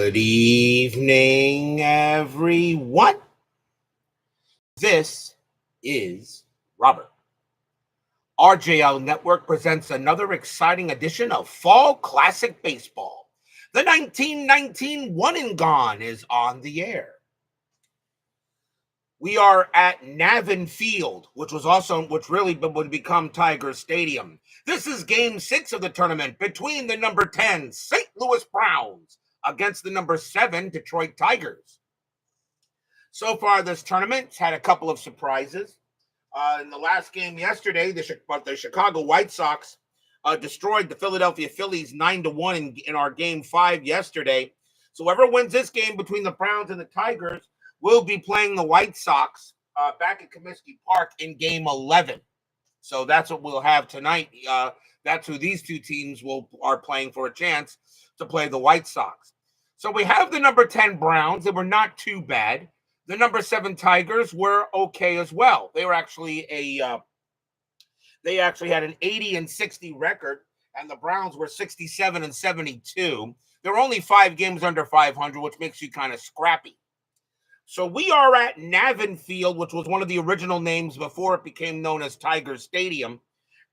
Good evening, everyone. This is Robert. RJL Network presents another exciting edition of Fall Classic Baseball. The 1919 One and Gone is on the air. We are at Navin Field, which really would become Tiger Stadium. This is Game 6 of the tournament between the number 10 St. Louis Browns against the number 7 Detroit Tigers. So far, this tournament's had a couple of surprises. In the last game yesterday, the Chicago White Sox destroyed the Philadelphia Phillies 9-1 in our Game 5 yesterday. So whoever wins this game between the Browns and the Tigers will be playing the White Sox back at Comiskey Park in Game 11. So that's what we'll have tonight. That's who these two teams are playing for a chance to play the White Sox. So we have the number 10 Browns. They were not too bad. The number 7 Tigers were okay as well. They were actually they had an 80-60 record, and the Browns were 67-72. There were only 5 games under 500, which makes you kind of scrappy. So we are at Navin Field, which was one of the original names before it became known as Tiger Stadium.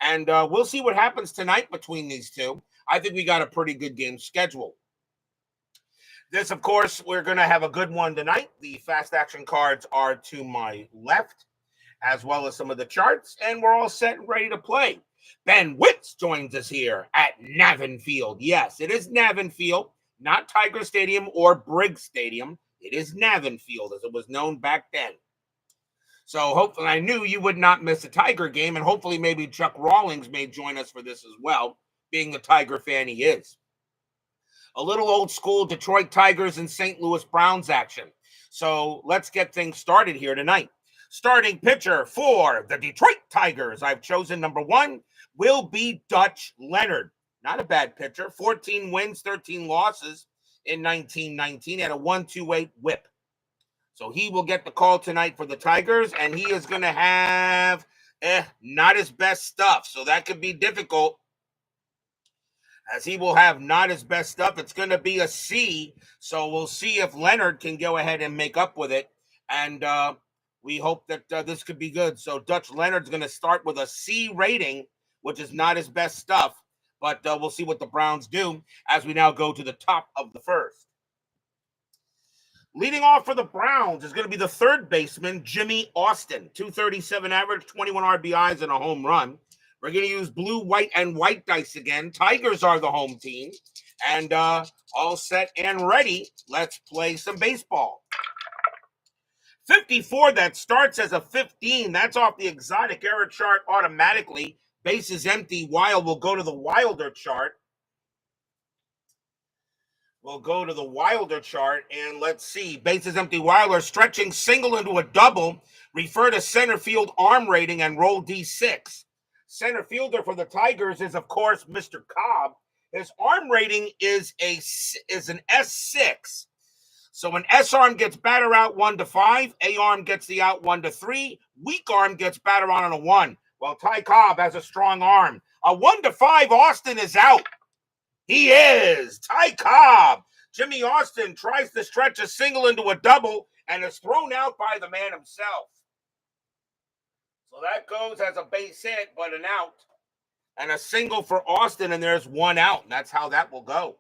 And we'll see what happens tonight between these two. I think we got a pretty good game scheduled. This, of course, we're going to have a good one tonight. The fast action cards are to my left, as well as some of the charts, and we're all set and ready to play. Ben Witz joins us here at Navin Field. Yes, it is Navin Field, not Tiger Stadium or Briggs Stadium. It is Navin Field, as it was known back then. So hopefully, I knew you would not miss a Tiger game, and hopefully maybe Chuck Rawlings may join us for this as well, being the Tiger fan he is. A little old school Detroit Tigers and St. Louis Browns action. So let's get things started here tonight. Starting pitcher for the Detroit Tigers, I've chosen number 1, will be Dutch Leonard. Not a bad pitcher. 14 wins, 13 losses in 1919 at a 1.28 whip. So he will get the call tonight for the Tigers, and he is going to have not his best stuff. So that could be difficult, as he will have not his best stuff. It's going to be a C. So we'll see if Leonard can go ahead and make up with it. And we hope that this could be good. So Dutch Leonard's going to start with a C rating, which is not his best stuff. But we'll see what the Browns do as we now go to the top of the first. Leading off for the Browns is going to be the third baseman, Jimmy Austin. 237 average, 21 RBIs, and a home run. We're going to use blue, white, and white dice again. Tigers are the home team. And all set and ready. Let's play some baseball. 54, that starts as a 15. That's off the exotic error chart automatically. Bases empty. Wild will go to the Wilder chart. We'll go to the Wilder chart, and let's see. Bases empty, Wilder stretching single into a double. Refer to center field arm rating and roll D6. Center fielder for the Tigers is, of course, Mr. Cobb. His arm rating is an S6. So an S arm gets batter out 1-5. A arm gets the out 1-3. Weak arm gets batter on a 1. Well, Ty Cobb has a strong arm. A 1-5, Austin is out. He is. Ty Cobb. Jimmy Austin tries to stretch a single into a double and is thrown out by the man himself. So that goes as a base hit, but an out. And a single for Austin, and there's 1 out. And that's how that will go.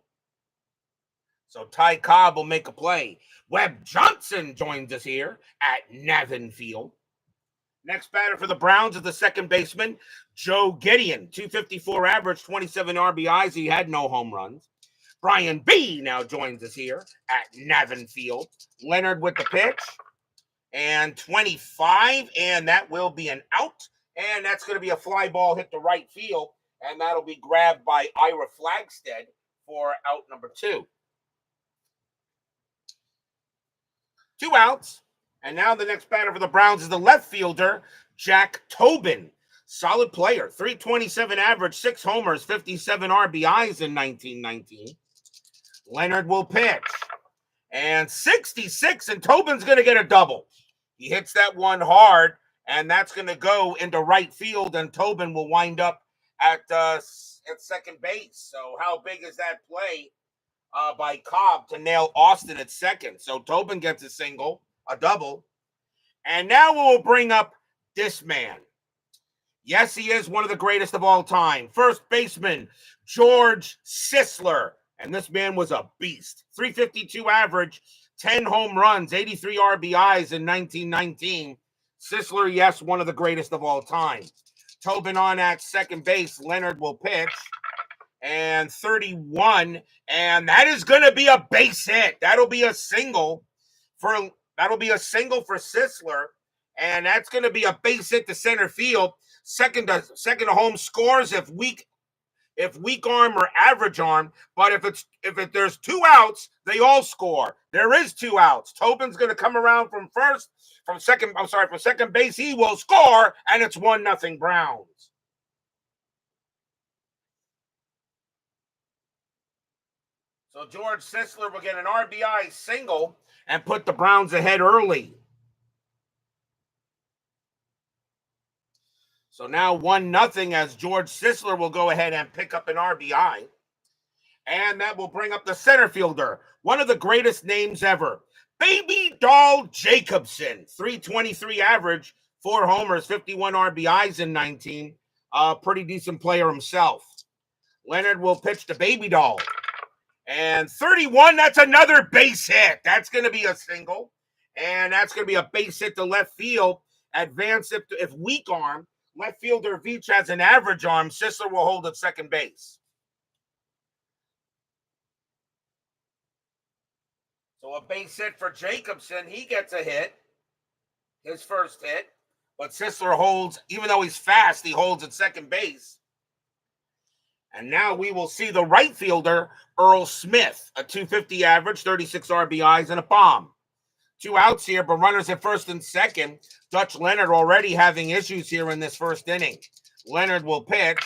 So Ty Cobb will make a play. Webb Johnson joins us here at Navin Field. Next batter for the Browns is the second baseman, Joe Gideon. 254 average, 27 RBIs. He had no home runs. Brian B. now joins us here at Navin Field. Leonard with the pitch. And 25, and that will be an out. And that's going to be a fly ball hit to right field. And that'll be grabbed by Ira Flagstead for out number 2. 2 outs. And now the next batter for the Browns is the left fielder, Jack Tobin. Solid player. 327 average, 6 homers, 57 RBIs in 1919. Leonard will pitch. And 66, and Tobin's going to get a double. He hits that one hard, and that's going to go into right field, and Tobin will wind up at second base. So how big is that play by Cobb to nail Austin at second. So Tobin gets a single, a double. And now we'll bring up this man. Yes, he is one of the greatest of all time. First baseman, George Sisler. And this man was a beast. 352 average, 10 home runs, 83 RBIs in 1919. Sisler, yes, one of the greatest of all time. Tobin on at second base. Leonard will pitch. And 31. And that is going to be a base hit. That'll be a single for Sisler. And that's going to be a base hit to center field. Second to home scores if weak arm or average arm, but if there's 2 outs, they all score. There is 2 outs. Tobin's going to come around from second base. He will score, and it's 1-0 Browns. So George Sisler will get an RBI single and put the Browns ahead early. So now 1-0 as George Sisler will go ahead and pick up an RBI. And that will bring up the center fielder, one of the greatest names ever, Baby Doll Jacobson. 323 average, 4 homers, 51 RBIs in 19. Pretty decent player himself. Leonard will pitch to Baby Doll. And 31, that's another base hit. That's going to be a single. And that's going to be a base hit to left field. Advance if weak arm. Left fielder Veach has an average arm. Sisler will hold at second base. So a base hit for Jacobson. He gets a hit. His first hit. But Sisler holds, even though he's fast, he holds at second base. And now we will see the right fielder, Earl Smith. A 250 average, 36 RBIs, and a bomb. 2 outs here, but runners at first and second. Dutch Leonard already having issues here in this first inning. Leonard will pitch,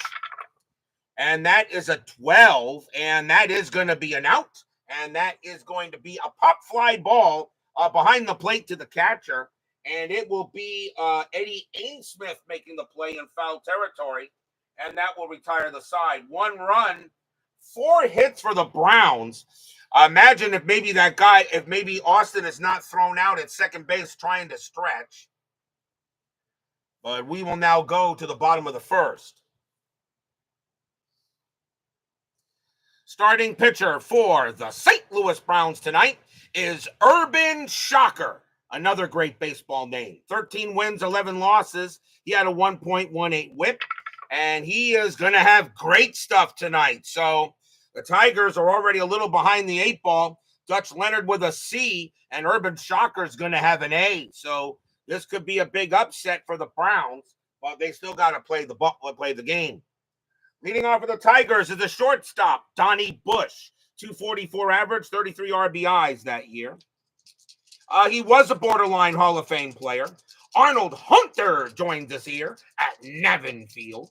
and that is a 12, and that is going to be an out, and that is going to be a pop fly ball behind the plate to the catcher, and it will be Eddie Ainsmith making the play in foul territory, and that will retire the side. 1 run, 4 hits for the Browns. Imagine if maybe Austin is not thrown out at second base trying to stretch. But we will now go to the bottom of the first. Starting pitcher for the St. Louis Browns tonight is Urban Shocker. Another great baseball name. 13 wins, 11 losses. He had a 1.18 whip. And he is going to have great stuff tonight. So the Tigers are already a little behind the 8 ball. Dutch Leonard with a C, and Urban Shocker is going to have an A. So this could be a big upset for the Browns, but they still got to play the game. Leading off for the Tigers is the shortstop, Donnie Bush. 244 average, 33 RBIs that year. He was a borderline Hall of Fame player. Arnold Hunter joins us here at Navin Field.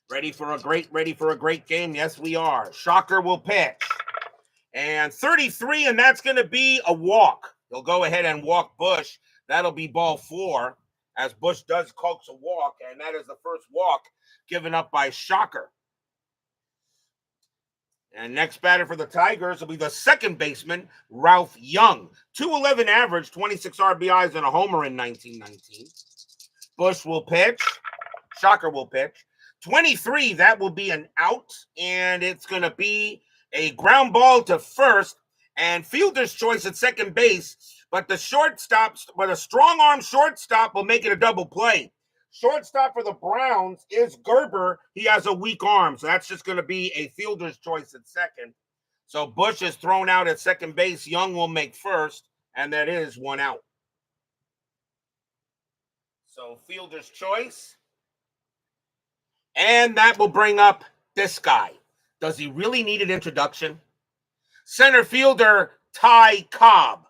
Ready for a great game? Yes, we are. Shocker will pitch. And 33, and that's going to be a walk. He'll go ahead and walk Bush. That'll be ball 4, as Bush does coax a walk, and that is the first walk given up by Shocker. And next batter for the Tigers will be the second baseman, Ralph Young. 211 average, 26 RBIs, and a homer in 1919. Bush will pitch. Shocker will pitch. 23, that will be an out, and it's going to be a ground ball to first, and fielder's choice at second base, but a strong arm shortstop will make it a double play. Shortstop for the Browns is Gerber. He has a weak arm, so that's just going to be a fielder's choice at second. So Bush is thrown out at second base. Young will make first, and that is 1 out. So fielder's choice. And that will bring up this guy. Does he really need an introduction? Center fielder Ty Cobb.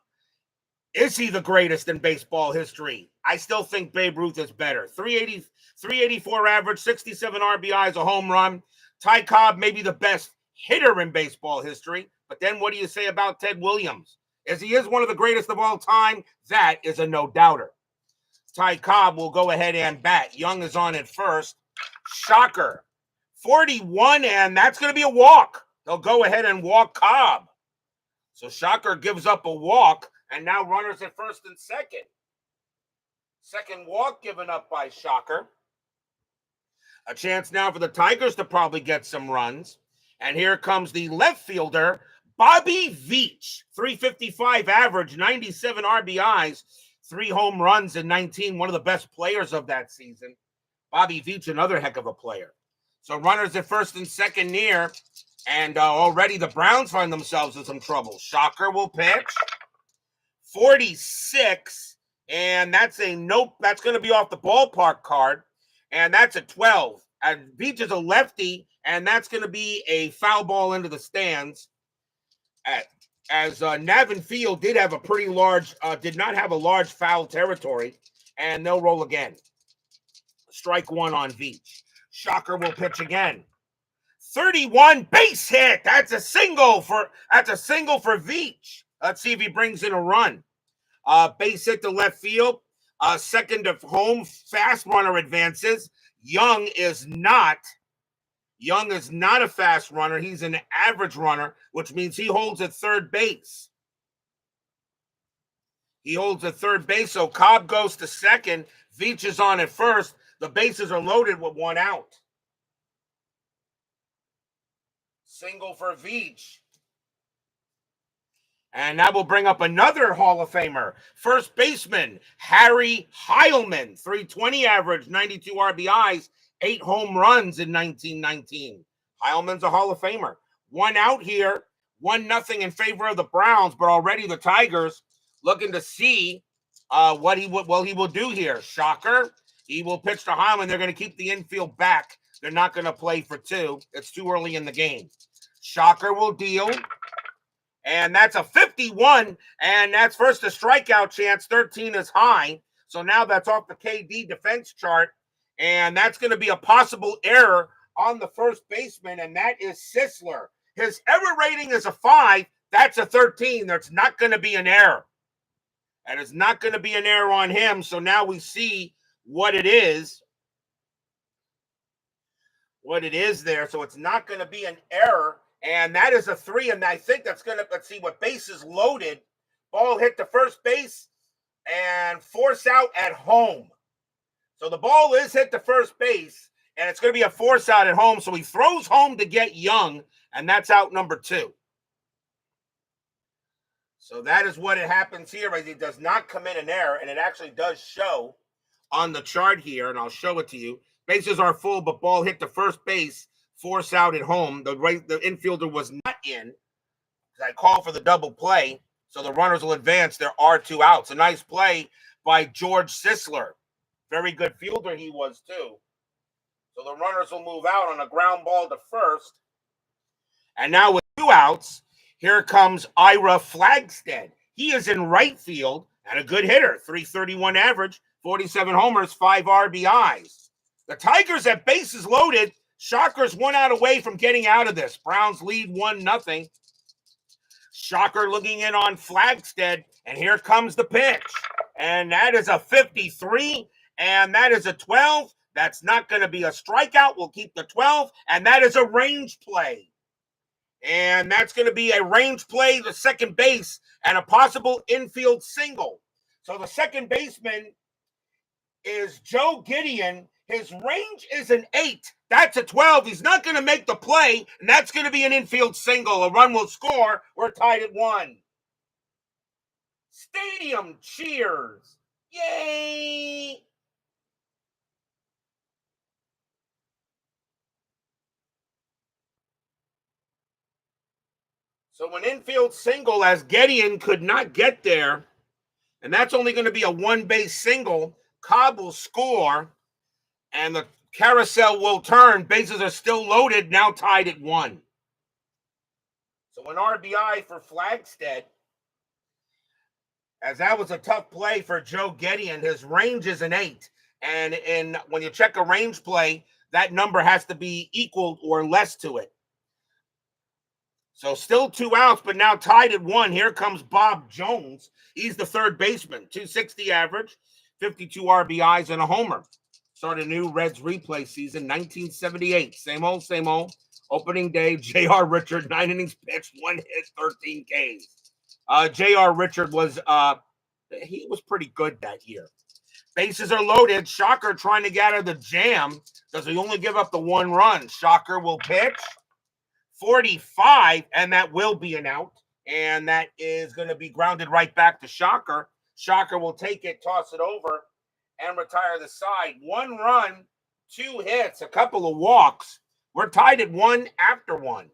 Is he the greatest in baseball history? I still think Babe Ruth is better. 384 average, 67 RBIs, a home run. Ty Cobb may be the best hitter in baseball history. But then what do you say about Ted Williams? As he is one of the greatest of all time, that is a no-doubter. Ty Cobb will go ahead and bat. Young is on at first. Shocker. 41, and that's going to be a walk. He'll go ahead and walk Cobb. So Shocker gives up a walk, and now runners at first and second. Second walk given up by Shocker. A chance now for the Tigers to probably get some runs. And here comes the left fielder, Bobby Veach. 355 average, 97 RBIs, 3 home runs in 19. One of the best players of that season. Bobby Veach, another heck of a player. So runners at first and second near. And already the Browns find themselves in some trouble. Shocker will pitch. 46. And that's a nope. That's going to be off the ballpark card. And that's a 12. And Veach is a lefty, and that's going to be a foul ball into the stands. As Navin Field did have a pretty large, did not have a large foul territory, and they'll roll again. Strike one on Veach. Shocker will pitch again. 31 base hit. That's a single for Veach. Let's see if he brings in a run. Base hit to left field. Second to home, fast runner advances. Young is not a fast runner. He's an average runner, which means he holds at third base. So Cobb goes to second. Veach is on at first. The bases are loaded with one out. Single for Veach. And that will bring up another Hall of Famer, first baseman, Harry Heilman, 320 average, 92 RBIs, 8 home runs in 1919. Heilman's a Hall of Famer. One out here, 1-0 in favor of the Browns, but already the Tigers looking to see what he will do here. Shocker, he will pitch to Heilman. They're going to keep the infield back. They're not going to play for 2. It's too early in the game. Shocker will deal. And that's a 51, and that's first a strikeout chance. 13 is high. So now that's off the KD defense chart, and that's going to be a possible error on the first baseman, and that is Sisler. His error rating is a 5. That's a 13. There's not going to be an error. And it's not going to be an error on him, so now we see what it is. What it is there, so it's not going to be an error. And that is a 3, and I think that's going to, let's see what bases loaded. Ball hit to first base and force out at home. So the ball is hit to first base, and it's going to be a force out at home. So he throws home to get Young, and that's out number 2. So that is what it happens here. Right? It does not commit an error, and it actually does show on the chart here, and I'll show it to you. Bases are full, but ball hit to first base. Force out at home. The infielder was not in. I call for the double play, so the runners will advance. There are 2 outs. A nice play by George Sisler. Very good fielder he was, too. So the runners will move out on a ground ball to first. And now with 2 outs, here comes Ira Flagstead. He is in right field and a good hitter. 331 average, 47 homers, 5 RBIs. The Tigers have bases loaded. Shocker's 1 out away from getting out of this. Browns lead 1-0. Shocker looking in on Flagstead, and here comes the pitch. And that is a 53, and that is a 12. That's not going to be a strikeout. We'll keep the 12, and that is a range play. And that's going to be a range play to second base and a possible infield single. So the second baseman is Joe Gideon. His range is an 8. That's a 12. He's not going to make the play, and that's going to be an infield single. A run will score. We're tied at 1. Stadium cheers. Yay! So an infield single, as Gideon could not get there, and that's only going to be a 1-base single. Cobb will score, and the carousel will turn. Bases are still loaded, now tied at 1. So an RBI for Flagstead, as that was a tough play for Joe Gideon. His range is an 8. And when you check a range play, that number has to be equal or less to it. So still 2 outs, but now tied at 1. Here comes Bob Jones. He's the third baseman, 260 average, 52 RBIs, and a homer. Started a new Reds replay season, 1978. Same old, same old. Opening day, J.R. Richard, 9 innings pitched, 1 hit, 13 Ks. J.R. Richard was he was pretty good that year. Bases are loaded. Shocker trying to get out of the jam. Does he only give up the 1 run? Shocker will pitch. 45, and that will be an out. And that is going to be grounded right back to Shocker. Shocker will take it, toss it over, and retire the side. 1 run, 2 hits, a couple of walks. We're tied at 1 after 1.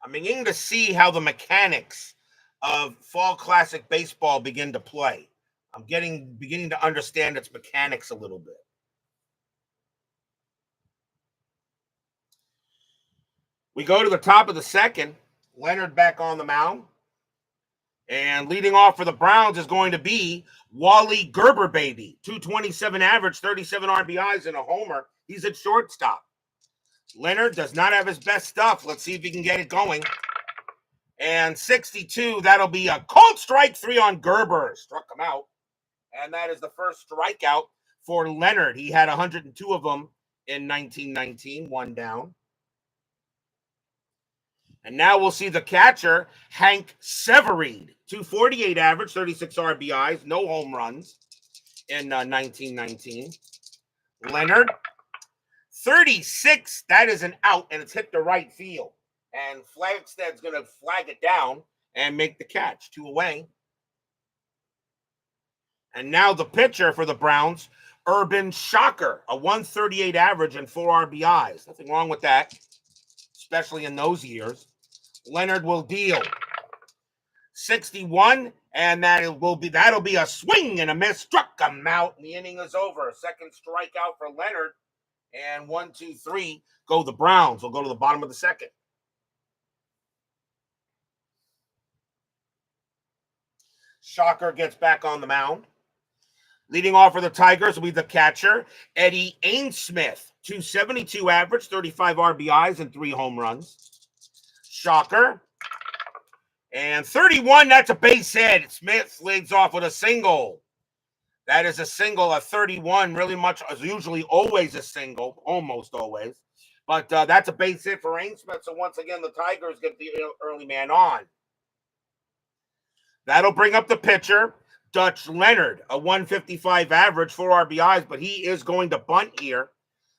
I'm beginning to see how the mechanics of Fall Classic Baseball begin to play. I'm beginning to understand its mechanics a little bit. We go to the top of the second. Leonard back on the mound. And leading off for the Browns is going to be Wally Gerber, baby. 227 average, 37 RBIs, and a homer. He's at shortstop. Leonard does not have his best stuff. Let's see if he can get it going. And 62, that'll be a cold strike 3 on Gerber. Struck him out. And that is the first strikeout for Leonard. He had 102 of them in 1919, 1 down. And now we'll see the catcher, Hank Severeid. 248 average, 36 RBIs, no home runs in 1919. Leonard, 36, that is an out, and it's hit the right field. And Flagstead's going to flag it down and make the catch. 2 away. And now the pitcher for the Browns, Urban Shocker, a 138 average and 4 RBIs. Nothing wrong with that, especially in those years. Leonard will deal 61, and that'll be a swing and a miss. Struck him out, and the inning is over. Second strikeout for Leonard, and 1, 2, 3 go the Browns. We'll go to the bottom of the second. Shocker gets back on the mound. Leading off for the Tigers will be the catcher, Eddie Ainsmith. 272 average, 35 RBIs, and 3 home runs. Shocker. And 31, that's a base hit. Smith leads off with a single. That is a single, a 31, really much, usually always a single, almost always. But that's a base hit for Ainsmith. So once again, the Tigers get the early man on. That'll bring up the pitcher, Dutch Leonard, a 155 average, 4 RBIs, but he is going to bunt here.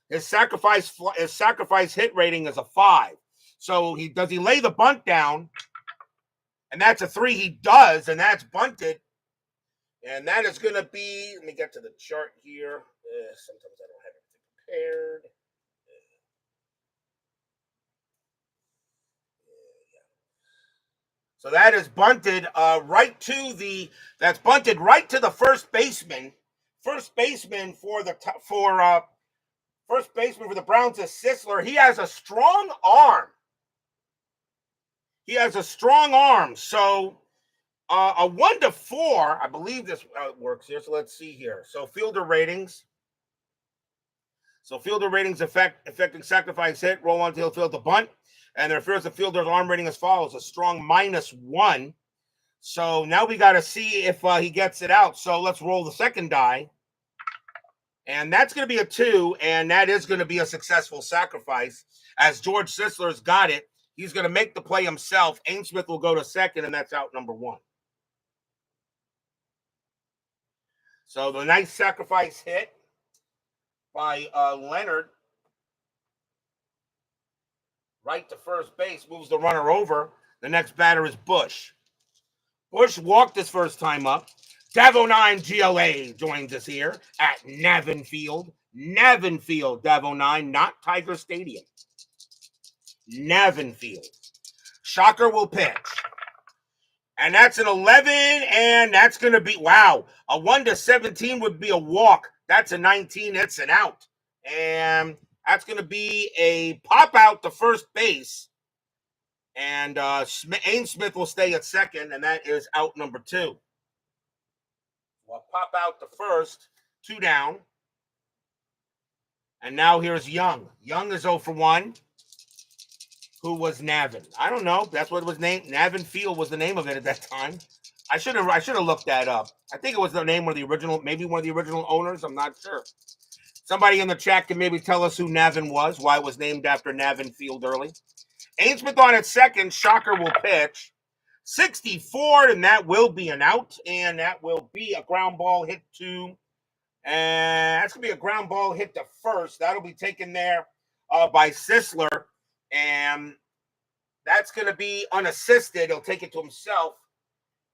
His sacrifice hit rating is a 5. So does he lay the bunt down? And that's a 3. He does, and that's bunted. And that is going to be, let me get to the chart here. Sometimes I don't have everything prepared. So that is bunted right to the first baseman. First baseman for the Browns is Sisler. He has a strong arm. So a 1 to 4, I believe this works here. So let's see here. So fielder ratings. Affecting sacrifice hit, roll on tail field to bunt. And there appears the fielder's arm rating as follows: a strong -1. So now we got to see if he gets it out. So let's roll the second die. And that's going to be a 2, and that is going to be a successful sacrifice. As George Sisler's got it, he's going to make the play himself. Ainsmith will go to second, and that's out number 1. So the nice sacrifice hit by Leonard. Right to first base, moves the runner over. The next batter is Bush. Bush walked his first time up. Davo9 GLA joins us here at Navin Field. Navin Field, Davo9, not Tiger Stadium. Navin Field. Shocker will pitch. And that's an 11, and that's going to be, wow, a 1 to 17 would be a walk. That's a 19, it's an out. And that's going to be a pop out to first base. And Ainsmith will stay at second, and that is out number 2. We'll pop out to first, 2 down. And now here's Young. Young is 0 for 1. Who was Navin? I don't know. That's what it was named. Navin Field was the name of it at that time. I should have looked that up. I think it was the name of the original, maybe one of the original owners. I'm not sure. Somebody in the chat can maybe tell us who Navin was, why it was named after Navin Field early. Ainsmith on at second. Shocker will pitch. 64, and that will be an out, and that will be a ground ball hit to, and that's going to be a ground ball hit to first. That'll be taken there by Sisler, and that's going to be unassisted. He'll take it to himself,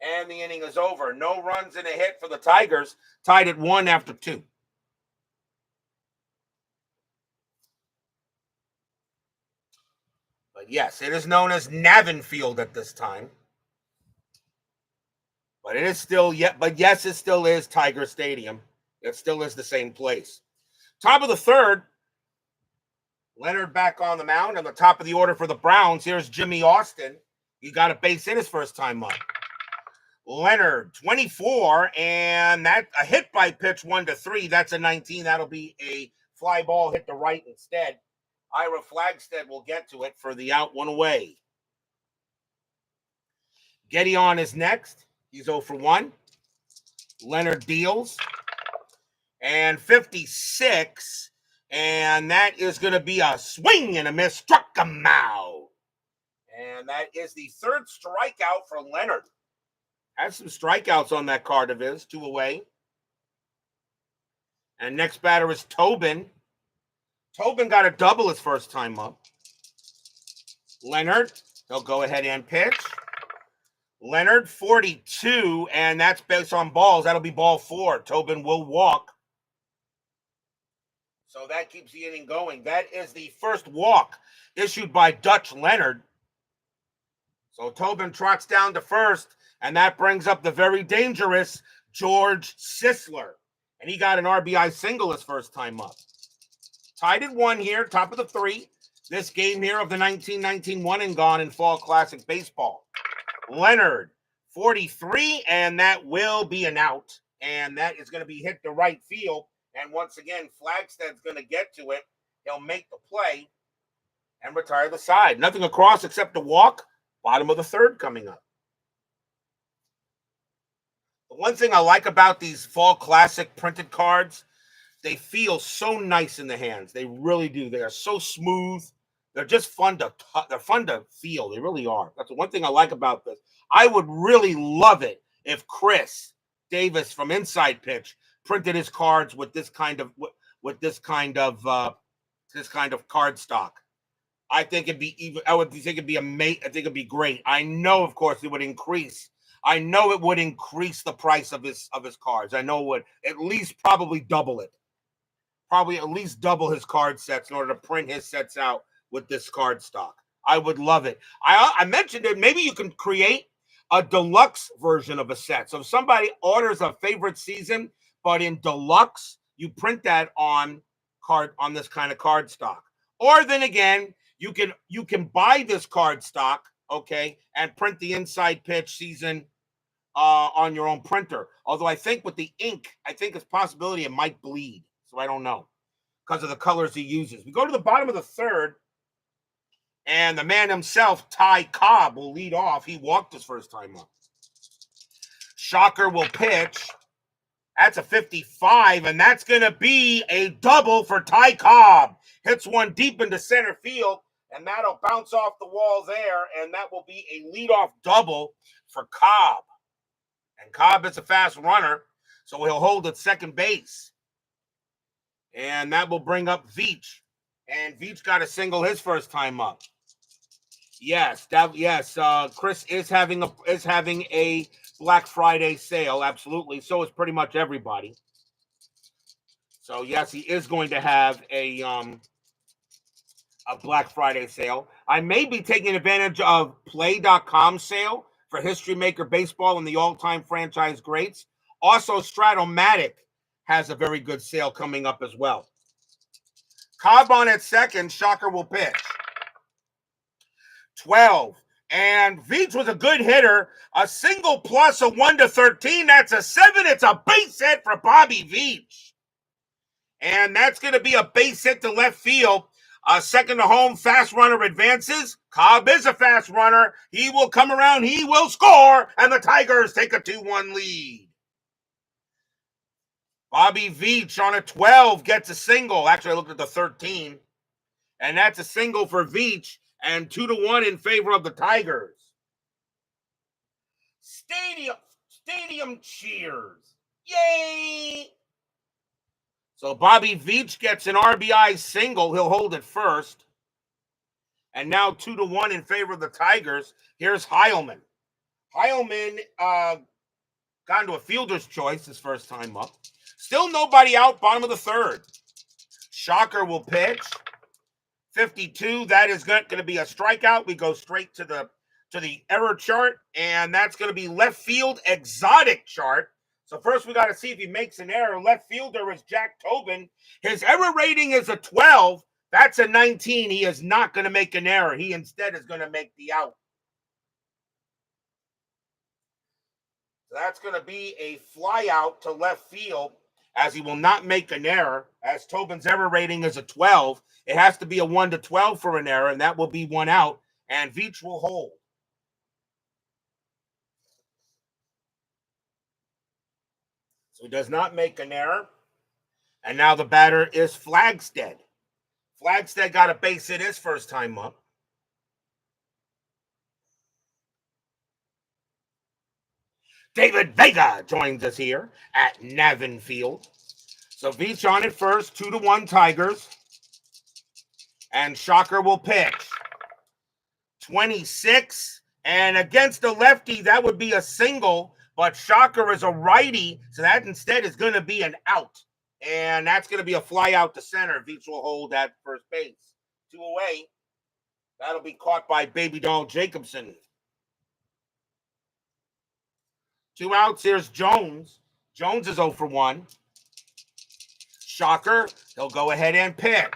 and the inning is over. No runs and a hit for the Tigers, tied at 1 after 2. But yes, it is known as Navin Field at this time. But it is still, but yes, it still is Tiger Stadium. It still is the same place. Top of the third, Leonard back on the mound. On the top of the order for the Browns, here's Jimmy Austin. He got a base hit his first time up. Leonard, 24, and that a hit by pitch 1-3. That's a 19. That'll be a fly ball hit to right instead. Ira Flagstead will get to it for the out, 1 away. Getty on is next. He's 0 for 1. Leonard deals. And 56. And that is going to be a swing and a miss. Struck him out. And that is the third strikeout for Leonard. Has some strikeouts on that card of his. 2 away. And next batter is Tobin. Tobin got a double his first time up. Leonard, he'll go ahead and pitch. Leonard, 42, and that's based on balls. That'll be ball 4. Tobin will walk. So that keeps the inning going. That is the first walk issued by Dutch Leonard. So Tobin trots down to first, and that brings up the very dangerous George Sisler. And he got an RBI single his first time up. Tied at 1 here, top of the 3. This game here of the 1919 one and gone in Fall Classic Baseball. Leonard, 43, and that will be an out. And that is going to be hit to right field. And once again, Flagstead's going to get to it. He'll make the play and retire the side. Nothing across except a walk. Bottom of the third coming up. The one thing I like about these Fall Classic printed cards, they feel so nice in the hands. They really do. They are so smooth. They're just fun to feel. They really are. That's the one thing I like about this. I would really love it if Chris Davis from Inside Pitch printed his cards with this kind of card stock. I think it'd be even. I think it'd be amazing. I think it'd be great. I know, of course, it would increase. I know it would increase the price of his cards. I know it would at least probably double it. Probably at least double his card sets in order to print his sets out with this card stock. I would love it. I mentioned it. Maybe you can create a deluxe version of a set. So if somebody orders a favorite season, but in deluxe, you print that on this kind of card stock. Or then again, you can buy this card stock, okay, and print the Inside Pitch season on your own printer. Although I think with the ink, I think it's a possibility it might bleed. So I don't know because of the colors he uses. We go to the bottom of the third, and the man himself, Ty Cobb, will lead off. He walked his first time up. Shocker will pitch. That's a 55, and that's going to be a double for Ty Cobb. Hits one deep into center field, and that'll bounce off the wall there, and that will be a leadoff double for Cobb. And Cobb is a fast runner, so he'll hold at second base. And that will bring up Veach. And Veach got a single his first time up. Yes, Chris is having a Black Friday sale, absolutely. So is pretty much everybody. So yes, he is going to have a Black Friday sale. I may be taking advantage of Play.com sale for History Maker Baseball and the all-time franchise greats. Also, Stratomatic has a very good sale coming up as well. Cobb on at second. Shocker will pitch. 12. And Veach was a good hitter. A single plus a 1-13. That's a 7. It's a base hit for Bobby Veach. And that's going to be a base hit to left field. Second to home, fast runner advances. Cobb is a fast runner. He will come around. He will score. And the Tigers take a 2-1 lead. Bobby Veach on a 12 gets a single. Actually, I looked at the 13. And that's a single for Veach and 2-1 in favor of the Tigers. Stadium cheers. Yay! So Bobby Veach gets an RBI single. He'll hold it first. And now 2-1 in favor of the Tigers. Here's Heilman. Heilman got into a fielder's choice his first time up. Still nobody out, bottom of the third. Shocker will pitch. 52, that is going to be a strikeout. We go straight to the error chart, and that's going to be left field exotic chart. So first we got to see if he makes an error. Left fielder is Jack Tobin. His error rating is a 12. That's a 19. He is not going to make an error. He instead is going to make the out. So that's going to be a fly out to left field, as he will not make an error, as Tobin's error rating is a 12. It has to be a 1 to 12 for an error, and that will be one out, and Veach will hold. So he does not make an error, and now the batter is Flagstead. Flagstead got a base hit his first time up. David Vega joins us here at Navin Field. So Veach on it first, 2-1 Tigers. And Shocker will pitch. 26. And against a lefty, that would be a single. But Shocker is a righty, so that instead is going to be an out. And that's going to be a fly out to center. Veach will hold at first base. 2 away. That'll be caught by Baby Doll Jacobson. 2 outs. Here's Jones. Jones is 0 for 1. Shocker. He'll go ahead and pitch.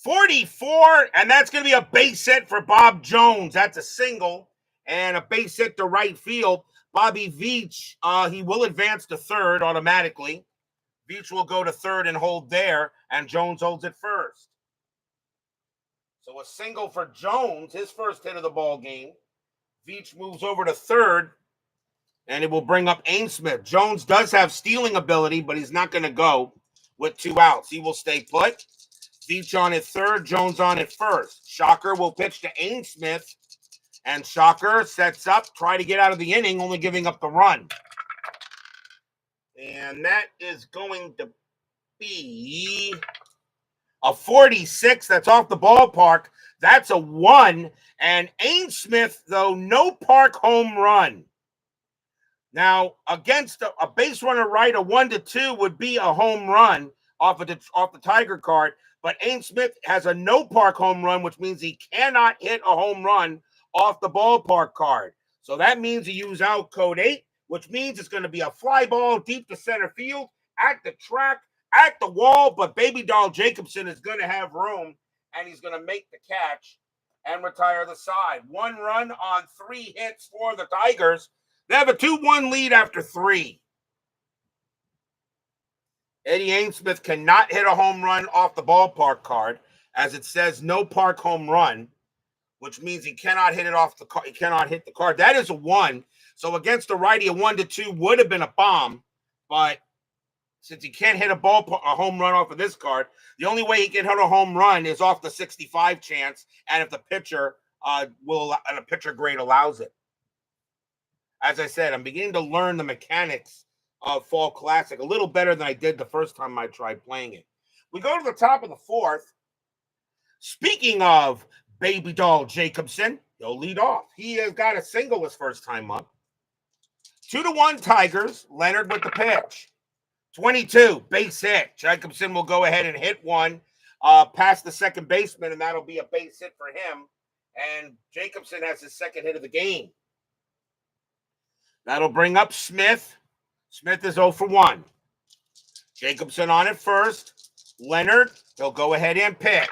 44, and that's going to be a base hit for Bob Jones. That's a single and a base hit to right field. Bobby Veach, he will advance to third automatically. Veach will go to third and hold there, and Jones holds it first. So a single for Jones, his first hit of the ball game. Veach moves over to third, and it will bring up Ainsmith. Jones does have stealing ability, but he's not going to go with 2 outs. He will stay put. Veach on at third, Jones on at first. Shocker will pitch to Ainsmith, and Shocker sets up, try to get out of the inning, only giving up the run. And that is going to be a 46. That's off the ballpark. That's a 1. And Ainsmith, though, no park home run. Now, against a base runner right, a 1 to 2 would be a home run off the Tiger card. But Ainsmith has a no park home run, which means he cannot hit a home run off the ballpark card. So that means he used out code 8, which means it's going to be a fly ball deep to center field, at the track, at the wall. But Baby Doll Jacobson is going to have room, and he's going to make the catch and retire the side. 1 run on 3 hits for the Tigers. They have a 2-1 lead after 3. Eddie Ainsmith cannot hit a home run off the ballpark card, as it says no park home run, which means he cannot hit it off the card. He cannot hit the card. That is a 1. So against a righty, a 1 to 2 would have been a bomb, but since he can't hit a home run off of this card, the only way he can hit a home run is off the 65 chance, and if the pitcher and a pitcher grade allows it. As I said, I'm beginning to learn the mechanics of Fall Classic a little better than I did the first time I tried playing it. We go to the top of the 4th. Speaking of Baby Doll Jacobson, he'll lead off. He has got a single his first time up. 2-1 Tigers. Leonard with the pitch. 22, base hit. Jacobson will go ahead and hit one past the second baseman, and that'll be a base hit for him. And Jacobson has his second hit of the game. That'll bring up Smith. Smith is 0 for 1. Jacobson on it first. Leonard, he'll go ahead and pitch.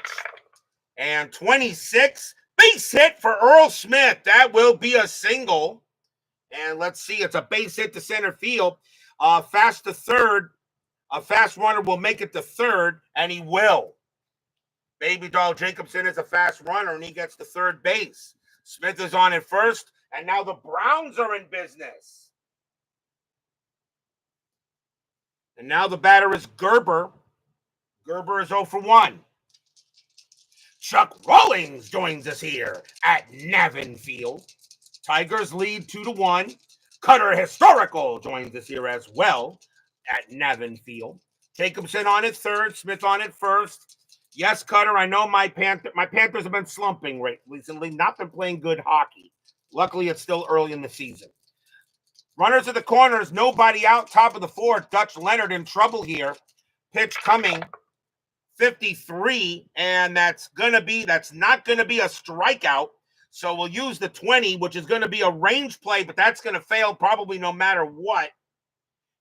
And 26, base hit for Earl Smith. That will be a single. And let's see, it's a base hit to center field. Fast to third. A fast runner will make it to third, and he will. Baby Doll Jacobson is a fast runner, and he gets to third base. Smith is on it first, and now the Browns are in business. And now the batter is Gerber. Gerber is 0 for 1. Chuck Rawlings joins us here at Navin Field. Tigers lead 2-1. Cutter Historical joins us here as well at Navin Field. Jacobson on at third, Smith on at first. Yes, Cutter, I know my Panthers have been slumping recently, not been playing good hockey. Luckily, it's still early in the season. Runners at the corners, nobody out, top of the fourth. Dutch Leonard in trouble here. Pitch coming, 53, and that's not gonna be a strikeout. So we'll use the 20, which is gonna be a range play, but that's gonna fail probably no matter what.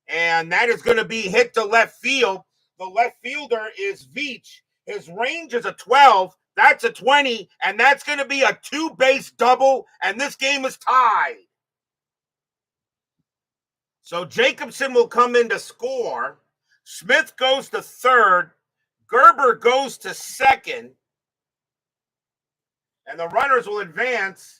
And that is gonna be hit to left field. The left fielder is Veach. His range is a 12. That's a 20, and that's gonna be a 2-base double, and this game is tied. So Jacobson will come in to score. Smith goes to third. Gerber goes to second. And the runners will advance.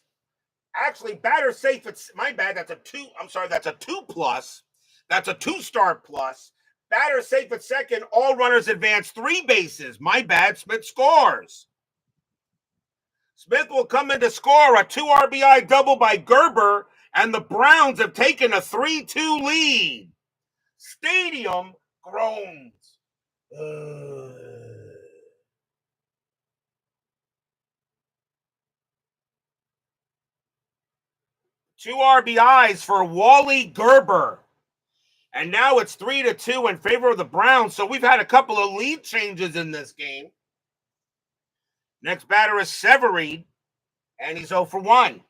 Actually, batter safe. My bad. That's a 2. I'm sorry. That's a 2 plus. That's a 2-star plus. Batter safe at second. All runners advance 3 bases. My bad. Smith scores. Smith will come in to score a 2 RBI double by Gerber. And the Browns have taken a 3-2 lead. Stadium groans. 2 RBIs for Wally Gerber. And now it's 3-2 in favor of the Browns. So we've had a couple of lead changes in this game. Next batter is Severide, and he's 0 for 1.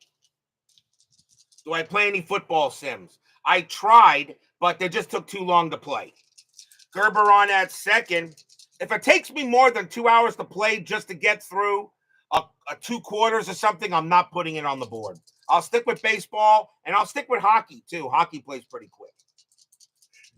Do I play any football sims? I tried, but they just took too long to play. Gerber on at second. If it takes me more than 2 hours to play just to get through a 2 quarters or something, I'm not putting it on the board. I'll stick with baseball, and I'll stick with hockey, too. Hockey plays pretty quick.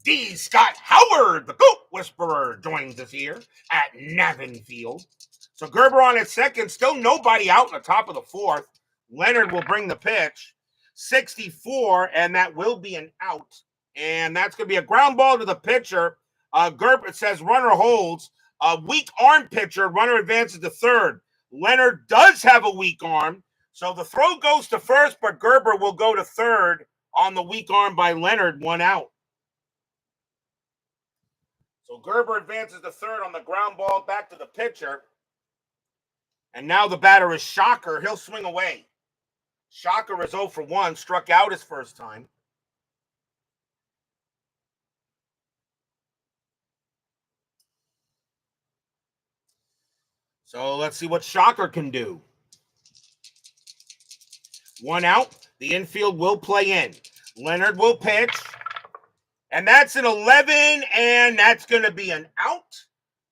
D. Scott Howard, the Goat Whisperer, joins us here at Navin Field. So Gerber on at second, still nobody out in the top of the fourth. Leonard will bring the pitch. 64, and that will be an out. And that's going to be a ground ball to the pitcher. Gerber, it says runner holds. A weak arm pitcher, runner advances to third. Leonard does have a weak arm. So the throw goes to first, but Gerber will go to third on the weak arm by Leonard, 1 out. So Gerber advances to third on the ground ball back to the pitcher. And now the batter is Shocker. He'll swing away. Shocker is 0 for 1, struck out his first time. So let's see what Shocker can do. 1 out. The infield will play in. Leonard will pitch. And that's an 11, and that's going to be an out.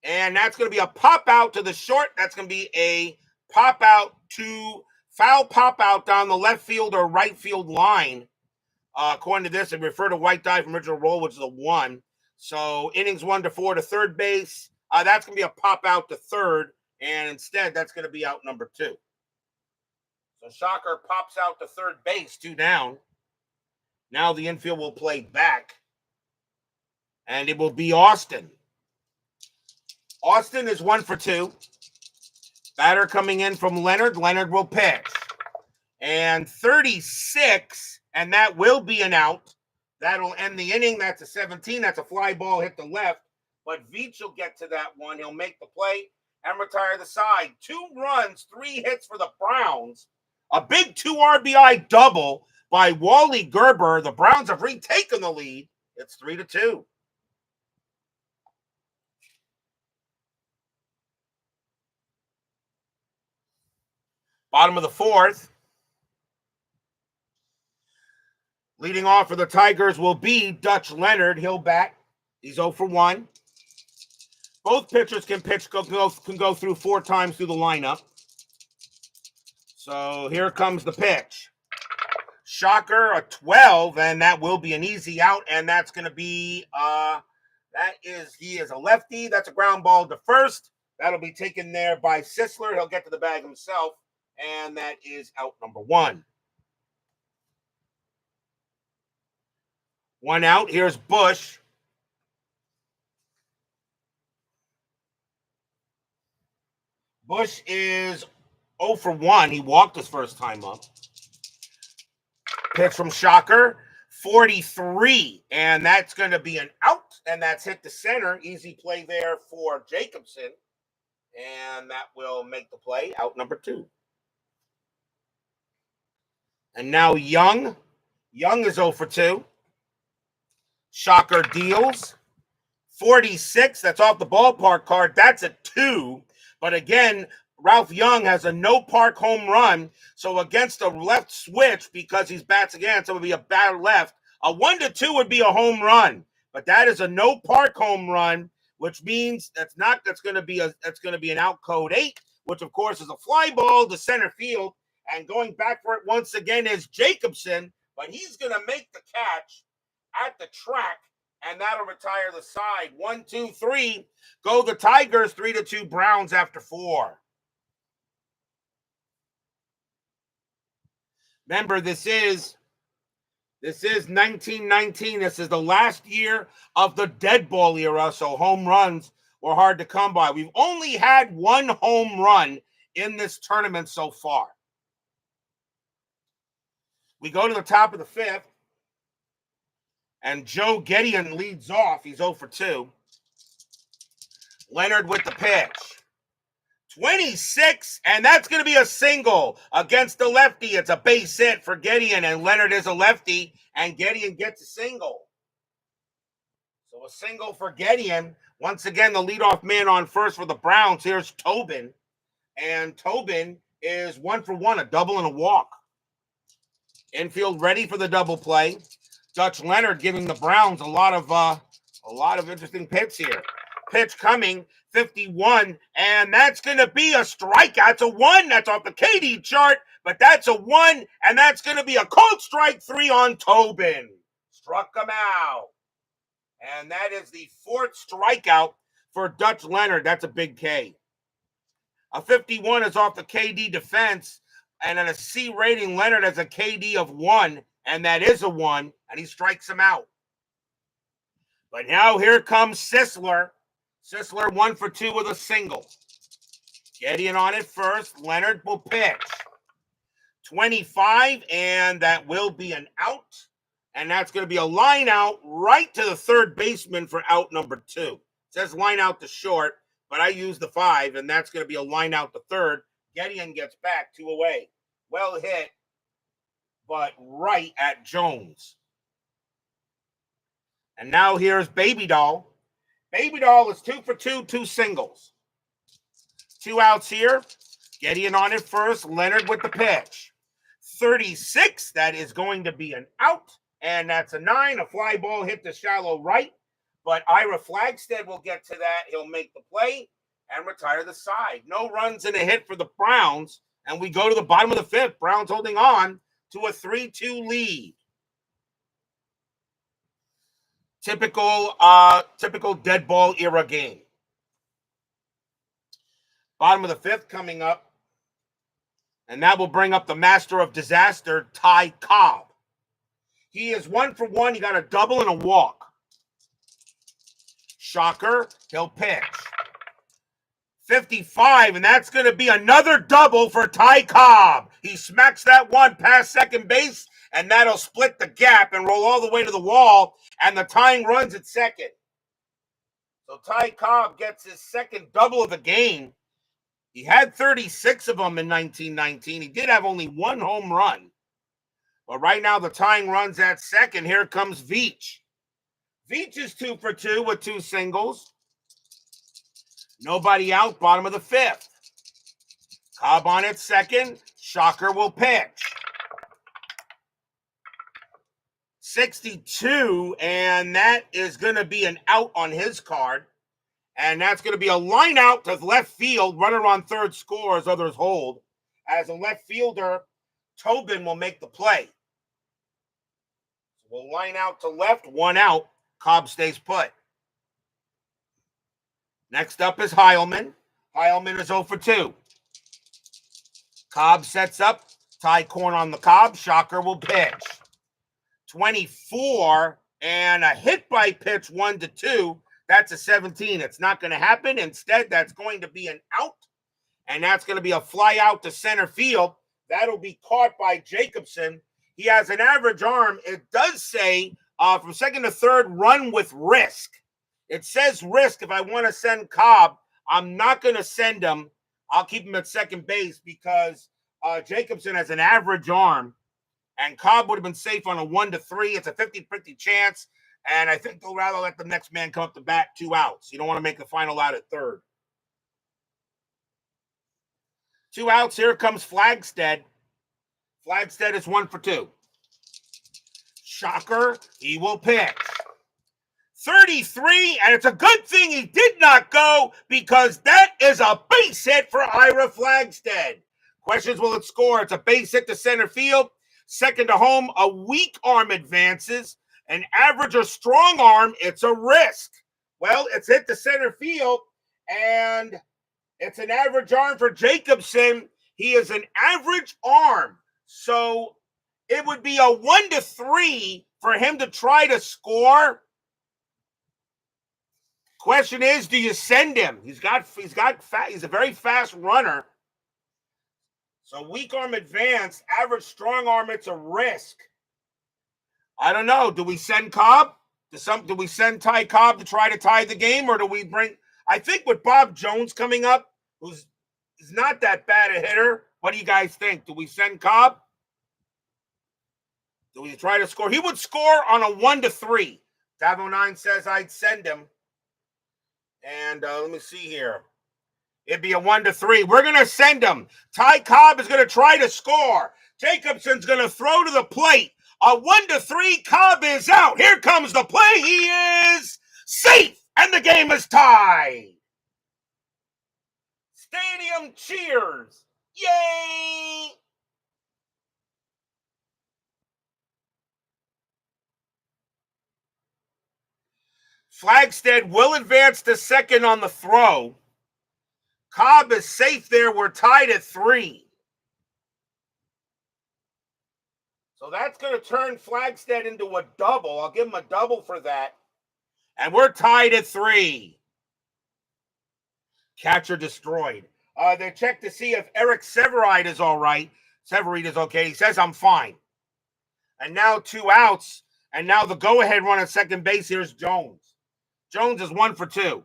And that's going to be a pop out to the short. That's going to be a pop out to foul pop out down the left field or right field line. According to this, they refer to white die from original roll, which is a 1. So innings 1 to 4 to third base. That's going to be a pop out to third. And instead, that's going to be out number 2. So Shocker pops out to third base, 2 down. Now the infield will play back. And it will be Austin. Austin is 1 for 2. Batter coming in from Leonard. Leonard will pitch. And 36, and that will be an out. That'll end the inning. That's a 17. That's a fly ball hit to left. But Veach will get to that one. He'll make the play and retire the side. 2 runs, 3 hits for the Browns. A big 2 RBI double by Wally Gerber. The Browns have retaken the lead. It's 3-2. Bottom of the fourth. Leading off for the Tigers will be Dutch Leonard. He'll bat. He's 0 for 1. Both pitchers can go through 4 times through the lineup. So here comes the pitch. Shocker, a 12, and that will be an easy out, and that's going to be, he is a lefty. That's a ground ball to first. That'll be taken there by Sisler. He'll get to the bag himself, and that is out number 1. 1 out. Here's Bush. Bush is 0 for 1. He walked his first time up. Pitch from Shocker, 43, and that's going to be an out, and that's hit to center. Easy play there for Jacobson, and that will make the play, out number 2. And now Young. Young is 0 for 2. Shocker deals. 46, that's off the ballpark card. That's a 2. But again, Ralph Young has a no-park home run. So against a left switch, because he's bats against, it would be a batter left. A 1-2 would be a home run. But that is a no-park home run, which means that's going to be an out code 8, which of course is a fly ball to center field. And going back for it once again is Jacobson, but he's going to make the catch at the track, and that'll retire the side. 1, 2, 3. Go the Tigers. 3-2 Browns after 4. Remember, this is 1919. This is the last year of the dead ball era, so home runs were hard to come by. We've only had 1 home run in this tournament so far. We go to the top of the 5th, and Joe Gedeon leads off. He's 0 for 2. Leonard with the pitch. 26, and that's going to be a single against the lefty. It's a base hit for Gedeon, and Leonard is a lefty, and Gedeon gets a single. So a single for Gedeon. Once again, the leadoff man on first for the Browns. Here's Tobin, and Tobin is 1 for 1, a double and a walk. Infield ready for the double play. Dutch Leonard giving the Browns a lot of interesting pitch here. Pitch coming, 51, and that's going to be a strikeout. It's a 1. That's off the KD chart, but that's a 1, and that's going to be a cold strike 3 on Tobin. Struck him out. And that is the 4th strikeout for Dutch Leonard. That's a big K. A 51 is off the KD defense, and at a C rating, Leonard has a KD of 1, and that is a 1, and he strikes him out. But now here comes Sisler. Sisler 1 for 2 with a single. Gedeon on it first. Leonard will pitch. 25, and that will be an out. And that's going to be a line out right to the third baseman for out number 2. It says line out to short, but I use the 5, and that's going to be a line out to third. Gedeon gets back 2 away. Well hit, but right at Jones. And now here's Baby Doll. Baby Doll is 2 for 2, 2 singles. 2 outs here. Gedeon on it first. Leonard with the pitch. 36, that is going to be an out. And that's a 9. A fly ball hit the shallow right. But Ira Flagstead will get to that. He'll make the play and retire the side. No runs and a hit for the Browns. And we go to the bottom of the 5th. Browns holding on to a 3-2 lead. Typical dead ball era game. Bottom of the 5th coming up. And that will bring up the master of disaster, Ty Cobb. He is 1 for 1. He got a double and a walk. Shocker, he'll pitch. 55, and that's going to be another double for Ty Cobb. He smacks that one past second base, and that'll split the gap and roll all the way to the wall, and the tying runs at second. So Ty Cobb gets his second double of the game. He had 36 of them in 1919. He did have only 1 home run. But right now, the tying runs at second. Here comes Veach. Veach is 2 for 2 with 2 singles. Nobody out, bottom of the 5th. Cobb on at second. Shocker will pitch. 62, and that is going to be an out on his card. And that's going to be a line out to left field. Runner on third scores, others hold. As a left fielder, Tobin will make the play. So we'll line out to left, 1 out. Cobb stays put. Next up is Heilman. Heilman is 0 for 2. Cobb sets up. Tie corn on the Cobb. Shocker will pitch. 24, and a hit by pitch 1-2. That's a 17. It's not going to happen. Instead, that's going to be an out. And that's going to be a fly out to center field. That'll be caught by Jacobson. He has an average arm. It does say from second to third, run with risk. It says risk. If I want to send Cobb, I'm not going to send him. I'll keep him at second base because Jacobson has an average arm, and Cobb would have been safe on a 1-3. It's a 50-50 chance, and I think they'll rather let the next man come up to bat, 2 outs. You don't want to make the final out at third. 2 outs. Here comes Flagstead. Flagstead is 1 for 2. Shocker. He will pitch. 33, and it's a good thing he did not go because that is a base hit for Ira Flagstead. Questions, will it score? It's a base hit to center field. Second to home, a weak arm advances. An average or strong arm, it's a risk. Well, it's hit to center field, and it's an average arm for Jacobson. He is an average arm. So it would be a 1-3 for him to try to score. Question is, do you send him? He's a very fast runner. So weak arm advanced, average strong arm, it's a risk. I don't know. Do we send Cobb? Do we send Ty Cobb to try to tie the game, or do we bring? I think with Bob Jones coming up, who's not that bad a hitter. What do you guys think? Do we send Cobb? Do we try to score? He would score on a 1-3. Davo9 says I'd send him. And let me see here. It'd be a 1-3. We're going to send him. Ty Cobb is going to try to score. Jacobson's going to throw to the plate. A 1-3. Cobb is out. Here comes the play. He is safe. And the game is tied. Stadium cheers. Yay! Flagstead will advance to second on the throw. Cobb is safe there. We're tied at 3. So that's going to turn Flagstead into a double. I'll give him a double for that. And we're tied at 3. Catcher destroyed. They check to see if Eric Severide is all right. Severide is okay. He says, I'm fine. And now 2 outs. And now the go-ahead run at second base. Here's Jones. Jones is 1 for 2.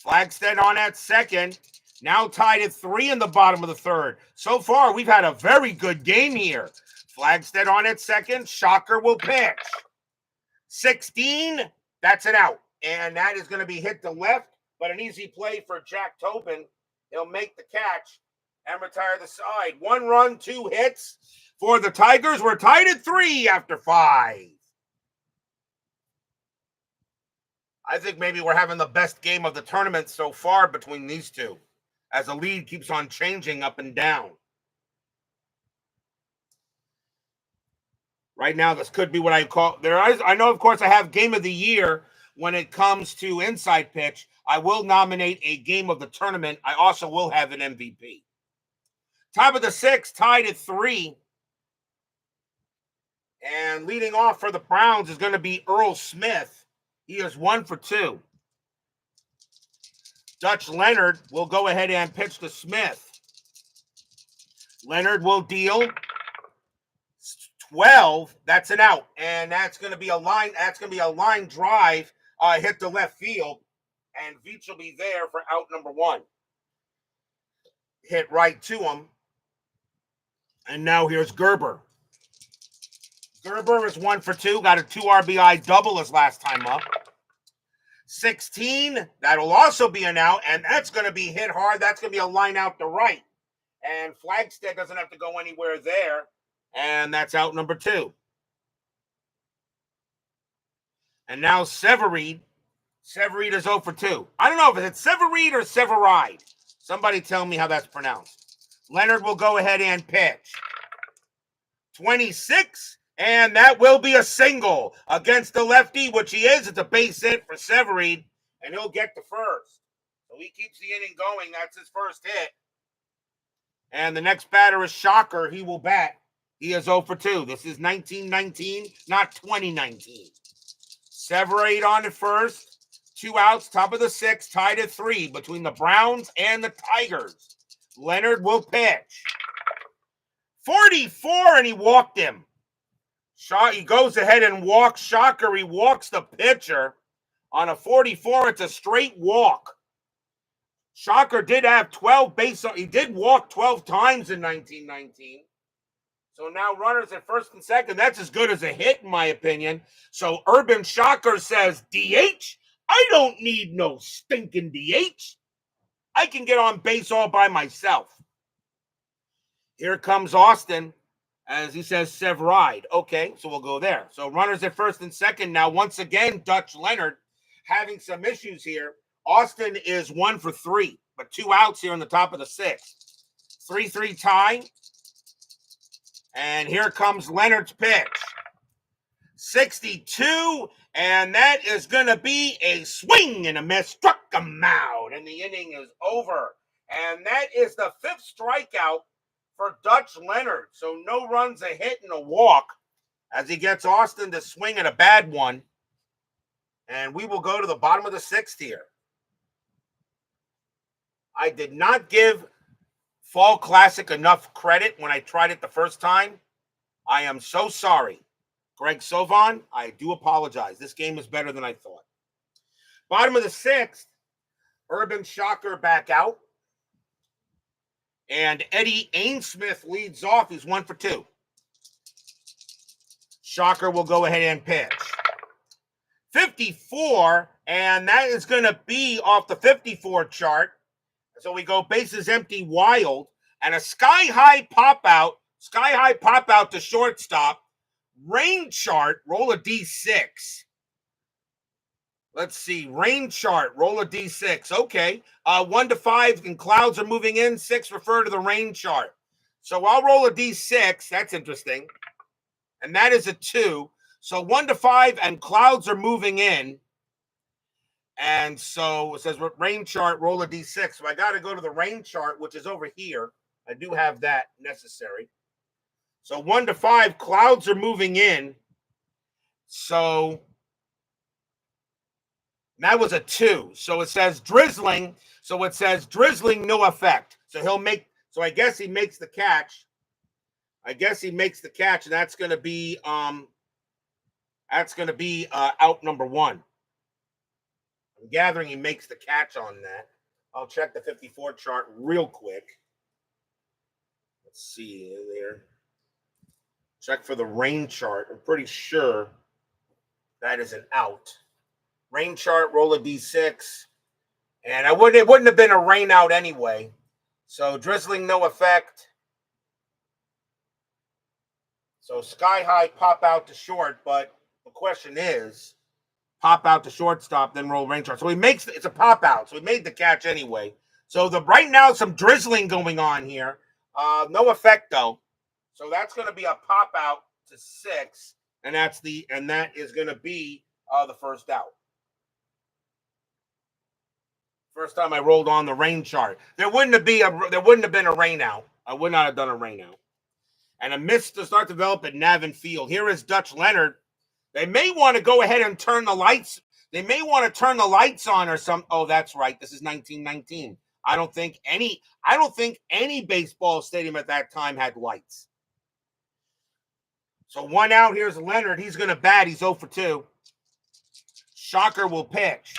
Flagstead on at second. Now tied at 3 in the bottom of the third. So far, we've had a very good game here. Flagstead on at second. Shocker will pitch. 16. That's an out. And that is going to be hit to left. But an easy play for Jack Tobin. He'll make the catch and retire the side. 1 run, 2 hits for the Tigers. We're tied at 3 after 5. I think maybe we're having the best game of the tournament so far between these two, as the lead keeps on changing up and down. Right now, this could be what I call I know, of course, I have game of the year when it comes to inside pitch. I will nominate a game of the tournament. I also will have an MVP. Top of the 6th, tied at 3. And leading off for the Browns is going to be Earl Smith. He is 1 for 2. Dutch Leonard will go ahead and pitch to Smith. Leonard will deal 12. That's an out, and that's going to be a line. That's going to be a line drive hit to left field, and Veach will be there for out number 1. Hit right to him, and now here's Gerber. Gerber is 1 for 2. Got a 2 RBI double his last time up. 16. That'll also be an out, and that's going to be hit hard. That's going to be a line out to right. And Flagstead doesn't have to go anywhere there. And that's out number 2. And now Severide. Severide is 0 for 2. I don't know if it's Severide or Severide. Somebody tell me how that's pronounced. Leonard will go ahead and pitch. 26. And that will be a single against the lefty, which he is. It's a base hit for Severide, and he'll get to first. So he keeps the inning going. That's his first hit. And the next batter is Shocker. He will bat. He is 0 for 2. This is 1919, not 2019. Severide on at first. 2 outs, top of the 6th, tied at 3 between the Browns and the Tigers. Leonard will pitch. 44, and he walked him. He goes ahead and walks. Shocker, he walks the pitcher. On a 44, it's a straight walk. Shocker did have 12 base. He did walk 12 times in 1919. So now runners at first and second. That's as good as a hit, in my opinion. So Urban Shocker says, DH? I don't need no stinking DH. I can get on base all by myself. Here comes Austin, as he says, Sev ride. Okay, so we'll go there. So runners at first and second. Now, once again, Dutch Leonard having some issues here. Austin is 1 for 3, but 2 outs here in the top of the 6th. 3-3 tie. And here comes Leonard's pitch. 62, and that is going to be a swing and a miss. Struck him out, and the inning is over. And that is the 5th strikeout for Dutch Leonard. So no runs, a hit, and a walk as he gets Austin to swing at a bad one. And we will go to the bottom of the 6th here. I did not give Fall Classic enough credit when I tried it the first time. I am so sorry. Greg Sovan, I do apologize. This game is better than I thought. Bottom of the 6th, Urban Shocker back out. And Eddie Ainsmith leads off. He's 1 for 2. Shocker will go ahead and pitch. 54, and that is going to be off the 54 chart. So we go bases empty, wild, and a sky-high pop-out to shortstop. Rain chart, roll a D6. Let's see, rain chart, roll a D6. Okay, 1 to 5, and clouds are moving in. 6 refer to the rain chart. So I'll roll a D6. That's interesting. And that is a 2. So 1 to 5, and clouds are moving in. And so it says rain chart, roll a D6. So I got to go to the rain chart, which is over here. I do have that necessary. So 1 to 5, clouds are moving in. So that was a 2. So it says drizzling. So it says drizzling, no effect. So he'll make, so I guess he makes the catch. And that's going to be out number 1. I'm gathering he makes the catch on that. I'll check the 54 chart real quick. Let's see there. Check for the rain chart. I'm pretty sure that is an out. Rain chart, roll a D6. And it wouldn't have been a rain out anyway. So drizzling, no effect. So sky high, pop out to short. But the question is, pop out to shortstop, then roll rain chart. So it's a pop out. So he made the catch anyway. So right now, some drizzling going on here. No effect though. So that's going to be a pop out to 6, and that is going to be the first out. First time I rolled on the rain chart. There wouldn't have been a rain out. I would not have done a rain out. And a miss to start to develop at Navin Field. Here is Dutch Leonard. They may want to go ahead and turn the lights. They may want to turn the lights on or some. Oh, that's right. This is 1919. I don't think any baseball stadium at that time had lights. So 1 out. Here's Leonard. He's going to bat. He's 0 for 2. Shocker will pitch.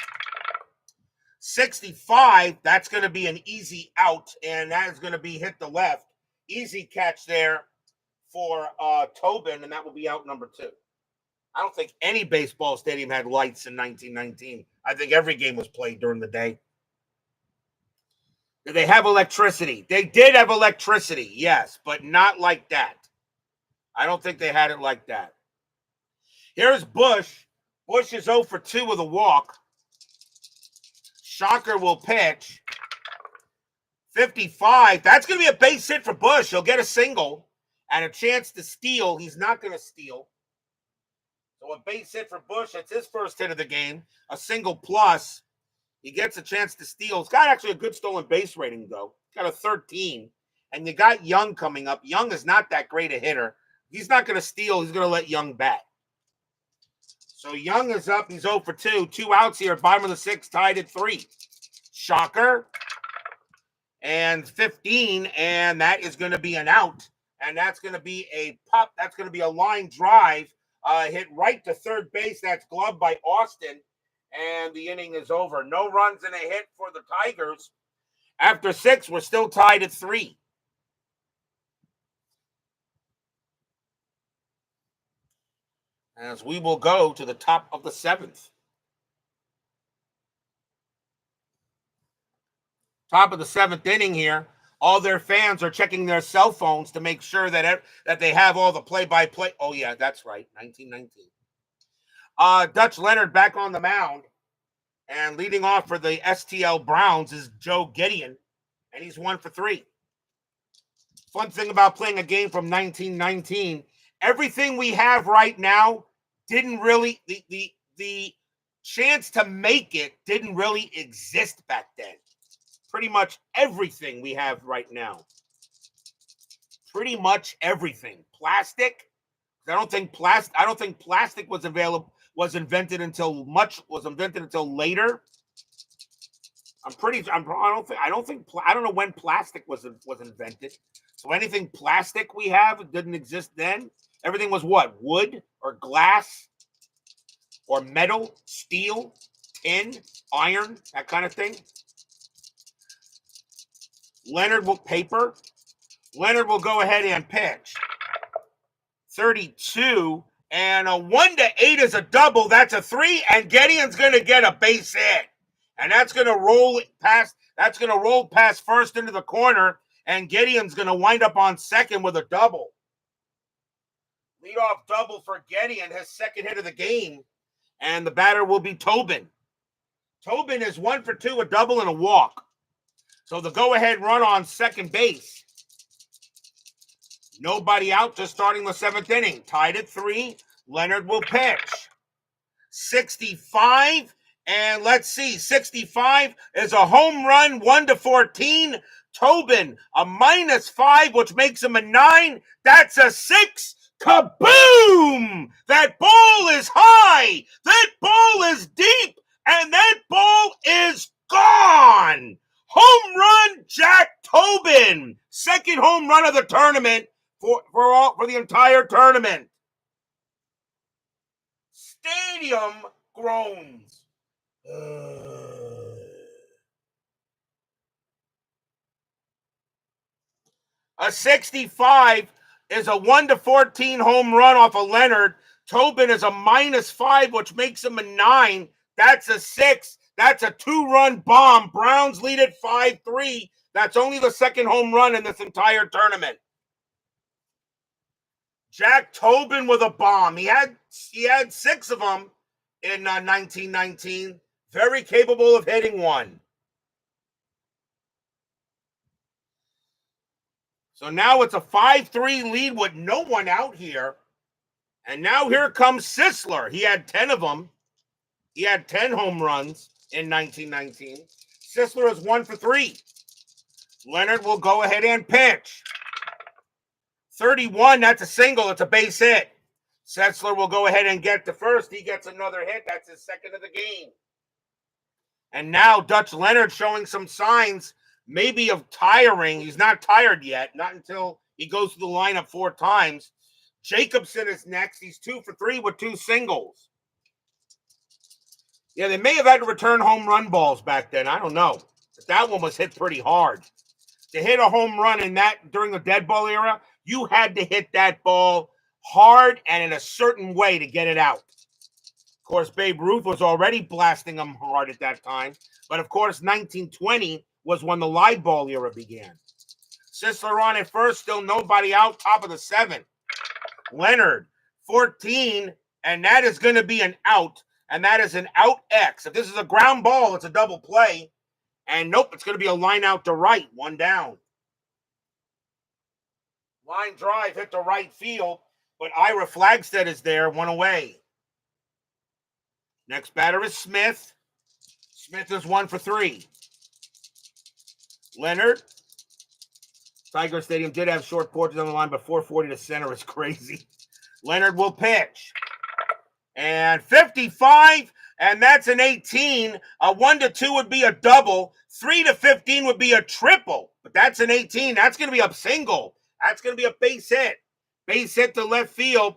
65. That's going to be an easy out, and that is going to be hit the left. Easy catch there for Tobin, and that will be out number 2. I don't think any baseball stadium had lights in 1919. I think every game was played during the day. Did they have electricity? They did have electricity, yes, but not like that. I don't think they had it like that. Here's Bush. Bush is 0 for 2 with a walk. Shocker will pitch. 55. That's going to be a base hit for Bush. He'll get a single and a chance to steal. He's not going to steal. So a base hit for Bush. That's his first hit of the game. A single plus. He gets a chance to steal. He's got actually a good stolen base rating, though. Got a 13. And you got Young coming up. Young is not that great a hitter. He's not going to steal. He's going to let Young bat. So Young is up. He's 0 for 2. 2 outs here. Bottom of the 6th, tied at 3. Shocker. And 15, and that is going to be an out. And that's going to be a pop. That's going to be a line drive. Hit right to third base. That's gloved by Austin. And the inning is over. No runs and a hit for the Tigers. After 6, we're still tied at 3. As we will go to the top of the 7th. Top of the 7th inning here. All their fans are checking their cell phones to make sure that they have all the play-by-play. Oh, yeah, that's right, 1919. Dutch Leonard back on the mound. And leading off for the STL Browns is Joe Gideon. And he's 1 for 3. Fun thing about playing a game from 1919, everything we have right now didn't really, the chance to make it didn't really exist back then. Pretty much everything we have right now. Pretty much everything. Plastic. I don't think plastic was invented until later. I don't know when plastic was invented. So anything plastic we have didn't exist then. Everything was what? Wood or glass or metal, steel, tin, iron, that kind of thing. Leonard will go ahead and pitch. 32, and a 1 to 8 is a double. That's a 3, and Gideon's going to get a base hit. And that's going to roll past first into the corner, and Gideon's going to wind up on second with a double. Leadoff double for Gideon, his second hit of the game, and the batter will be Tobin. Tobin is 1 for 2, a double and a walk. So the go-ahead run on second base. Nobody out, just starting the 7th inning. Tied at 3. Leonard will pitch. 65, and let's see. 65 is a home run, 1 to 14. Tobin, a -5, which makes him a 9. That's a 6. Kaboom! That ball is high. That ball is deep. And that ball is gone. Home run, Jack Tobin. Second home run of the tournament for the entire tournament. Stadium groans. A 65 is a 1 to 14 home run off of Leonard. Tobin is a -5, which makes him a 9. That's a 6. That's a 2-run bomb. Browns lead at 5-3. That's only the second home run in this entire tournament. Jack Tobin with a bomb. He had 6 of them in 1919. Very capable of hitting one. So now it's a 5-3 lead with no one out here. And now here comes Sisler. He had 10 of them. He had 10 home runs in 1919. Sisler is 1 for 3. Leonard will go ahead and pitch. 31, that's a single. It's a base hit. Sisler will go ahead and get to first. He gets another hit. That's his second of the game. And now Dutch Leonard showing some signs maybe of tiring. He's not tired yet. Not until he goes through the lineup 4 times. Jacobson is next. He's 2 for 3 with 2 singles. Yeah, they may have had to return home run balls back then. I don't know. But that one was hit pretty hard. To hit a home run during the dead ball era, you had to hit that ball hard and in a certain way to get it out. Of course, Babe Ruth was already blasting them hard at that time. But of course, 1920 was when the live ball era began. Sisler on at first, still nobody out, top of the 7th. Leonard, 14, and that is going to be an out. And that is an out X. If this is a ground ball, it's a double play. And nope, it's going to be a line out to right, 1 down. Line drive hit to right field, but Ira Flagstead is there, 1 away. Next batter is Smith. Smith is 1 for 3. Leonard. Tiger Stadium did have short porches on the line, but 440 to center is crazy. Leonard will pitch. And 55, and that's an 18. A 1 to 2 would be a double. 3 to 15 would be a triple. But that's an 18. That's going to be a single. That's going to be a base hit. Base hit to left field.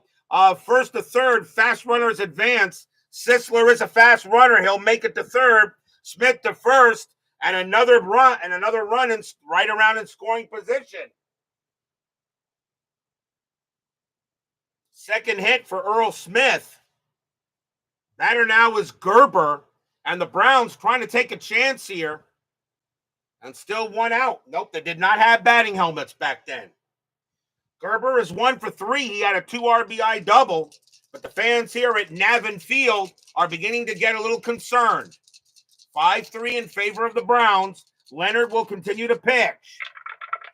First to third, fast runners advance. Sisler is a fast runner. He'll make it to third. Smith to first, and another run in, right around in scoring position. Second hit for Earl Smith. Batter now is Gerber, and the Browns trying to take a chance here. And still one out. Nope, they did not have batting helmets back then. Gerber is 1 for 3. He had a 2 RBI double, but the fans here at Navin Field are beginning to get a little concerned. 5-3 in favor of the Browns. Leonard will continue to pitch.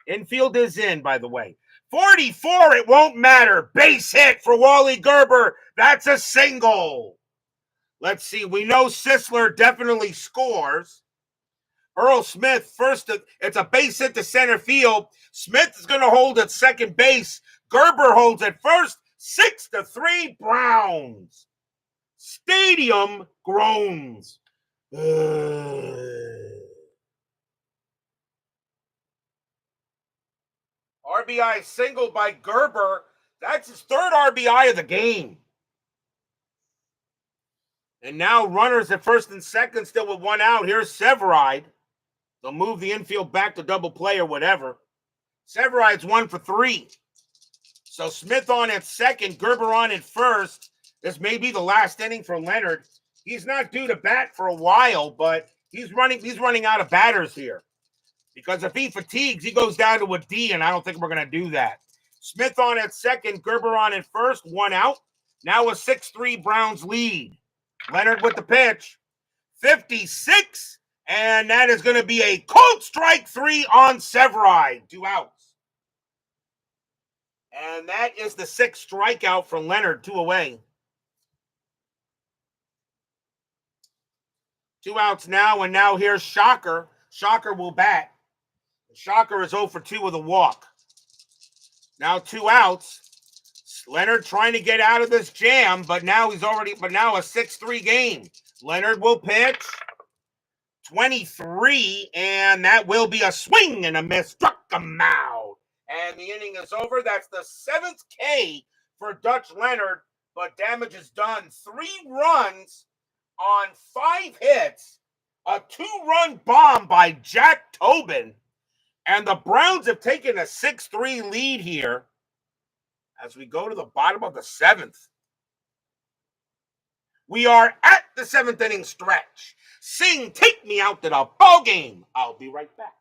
Infield is in, by the way. 44, it won't matter. Base hit for Wally Gerber. That's a single. Let's see. We know Sisler definitely scores. Earl Smith, first, it's a base hit to center field. Smith is going to hold at second base. Gerber holds at first. 6-3 Browns. Stadium groans. RBI single by Gerber. That's his third RBI of the game. And now runners at first and second still with one out. Here's Severide. They'll move the infield back to double play or whatever. Severide's 1 for 3. So Smith on at second, Gerber on at first. This may be the last inning for Leonard. He's not due to bat for a while, but he's running out of batters here. Because if he fatigues, he goes down to a D, and I don't think we're going to do that. Smith on at second, Gerber on at first, one out. Now a 6-3 Browns lead. Leonard with the pitch. 56, and that is going to be a cold strike 3 on Severide. 2 outs. And that is the 6th strikeout for Leonard, 2 away. 2 outs now, and now here's Shocker. Shocker will bat. Shocker is 0 for 2 with a walk. Now 2 outs. Leonard trying to get out of this jam, but now a 6-3 game. Leonard will pitch. 23, and that will be a swing and a miss. Struck him out. And the inning is over. That's the 7th K for Dutch Leonard, but damage is done. 3 runs on 5 hits. A 2-run bomb by Jack Tobin. And the Browns have taken a 6-3 lead here as we go to the bottom of the 7th. We are at the 7th inning stretch. Sing, take me out to the ball game. I'll be right back.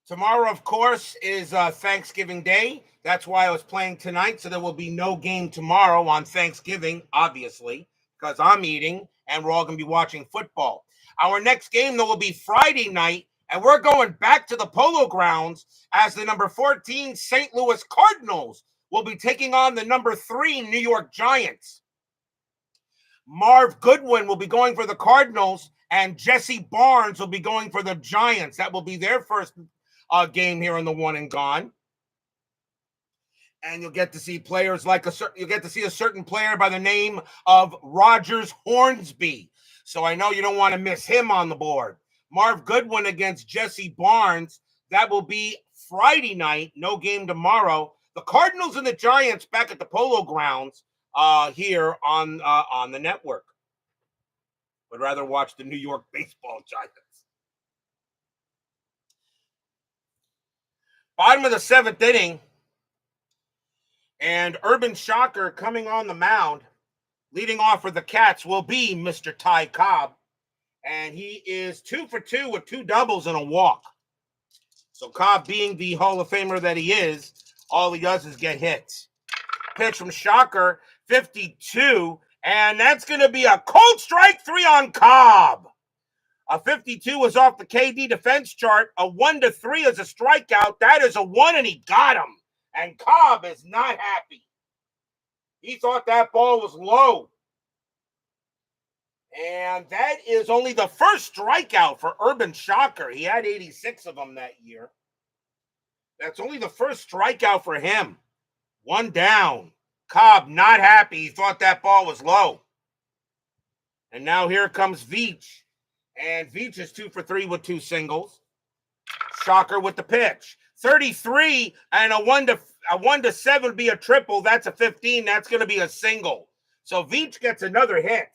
Tomorrow, of course, is Thanksgiving Day. That's why I was playing tonight, so there will be no game tomorrow on Thanksgiving, obviously, because I'm eating, and we're all going to be watching football. Our next game, though, will be Friday night, and we're going back to the Polo Grounds as the number 14 St. Louis Cardinals will be taking on the number 3 New York Giants. Marv Goodwin will be going for the Cardinals, and Jesse Barnes will be going for the Giants. That will be their first game here in the One and Gone. And you'll get to see players like you'll get to see a certain player by the name of Rogers Hornsby. So I know you don't want to miss him on the board. Marv Goodwin against Jesse Barnes. That will be Friday night. No game tomorrow. The Cardinals and the Giants back at the Polo Grounds here on the network. Would rather watch the New York Baseball Giants. Bottom of the 7th inning, and Urban Shocker coming on the mound. Leading off for the Cats will be Mr. Ty Cobb, and he is 2 for 2 with 2 doubles and a walk. So Cobb, being the Hall of Famer that he is, all he does is get hits. Pitch from Shocker, 52, and that's going to be a cold strike 3 on Cobb. A 52 was off the KD defense chart. A 1-3 is a strikeout. That is a 1, and he got him. And Cobb is not happy. He thought that ball was low. And that is only the first strikeout for Urban Shocker. He had 86 of them that year. That's only the first strikeout for him. 1 down. Cobb not happy. He thought that ball was low. And now here comes Veach. And Veach is 2 for 3 with 2 singles. Shocker with the pitch. 33 and a 1-7 would be a triple. That's a 15. That's going to be a single. So Veach gets another hit.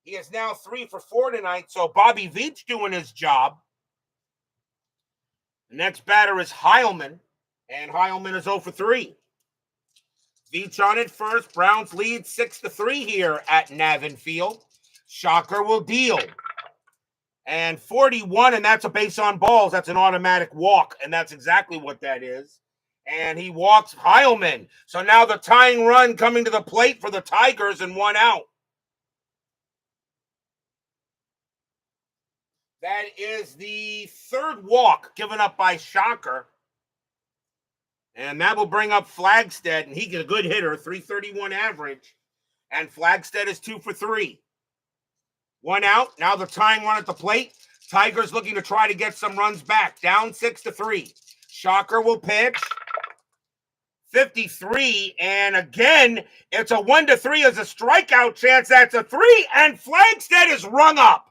He is now 3 for 4 tonight. So Bobby Veach doing his job. The next batter is Heilman. And Heilman is 0 for 3. Veach on it first. Browns lead 6-3 here at Navin Field. Shocker will deal. And 41, and that's a base on balls. That's an automatic walk, and that's exactly what that is. And he walks Heilman. So now the tying run coming to the plate for the Tigers and 1 out. That is the 3rd walk given up by Shocker. And that will bring up Flagstead, and he's a good hitter, 331 average. And Flagstead is 2 for 3. 1 out. Now the tying run at the plate. Tigers looking to try to get some runs back. Down 6-3. Shocker will pitch. 53. And again, it's a 1-3 as a strikeout chance. That's a 3. And Flagstead is rung up.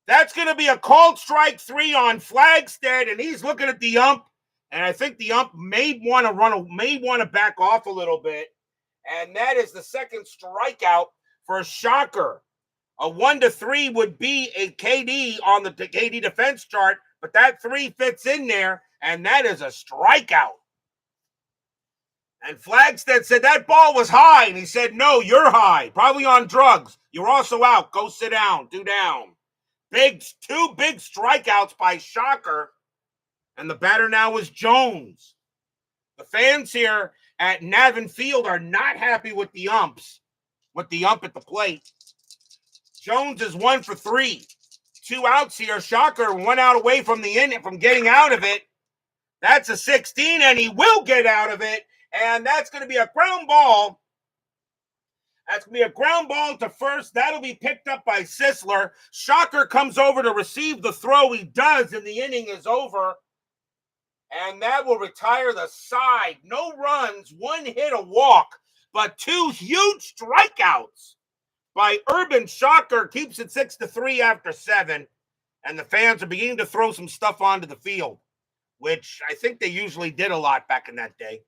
That's going to be a called strike 3 on Flagstead. And he's looking at the ump. And I think the ump may want to back off a little bit. And that is the 2nd strikeout for Shocker. A 1-3 would be a KD on the KD defense chart, but that 3 fits in there, and that is a strikeout. And Flagstead said that ball was high, and he said, no, you're high, probably on drugs. You're also out. Go sit down. Do down. 2 big strikeouts by Shocker, and the batter now is Jones. The fans here at Navin Field are not happy with the ump at the plate. Jones is 1 for 3. 2 outs here. Shocker 1 out away from the inning, from getting out of it. That's a 16, and he will get out of it. And that's going to be a ground ball. That's going to be a ground ball to first. That'll be picked up by Sisler. Shocker comes over to receive the throw. He does, and the inning is over. And that will retire the side. No runs, 1 hit, a walk, but 2 huge strikeouts by Urban. Shocker keeps it 6-3 after 7, and the fans are beginning to throw some stuff onto the field, which I think they usually did a lot back in that day,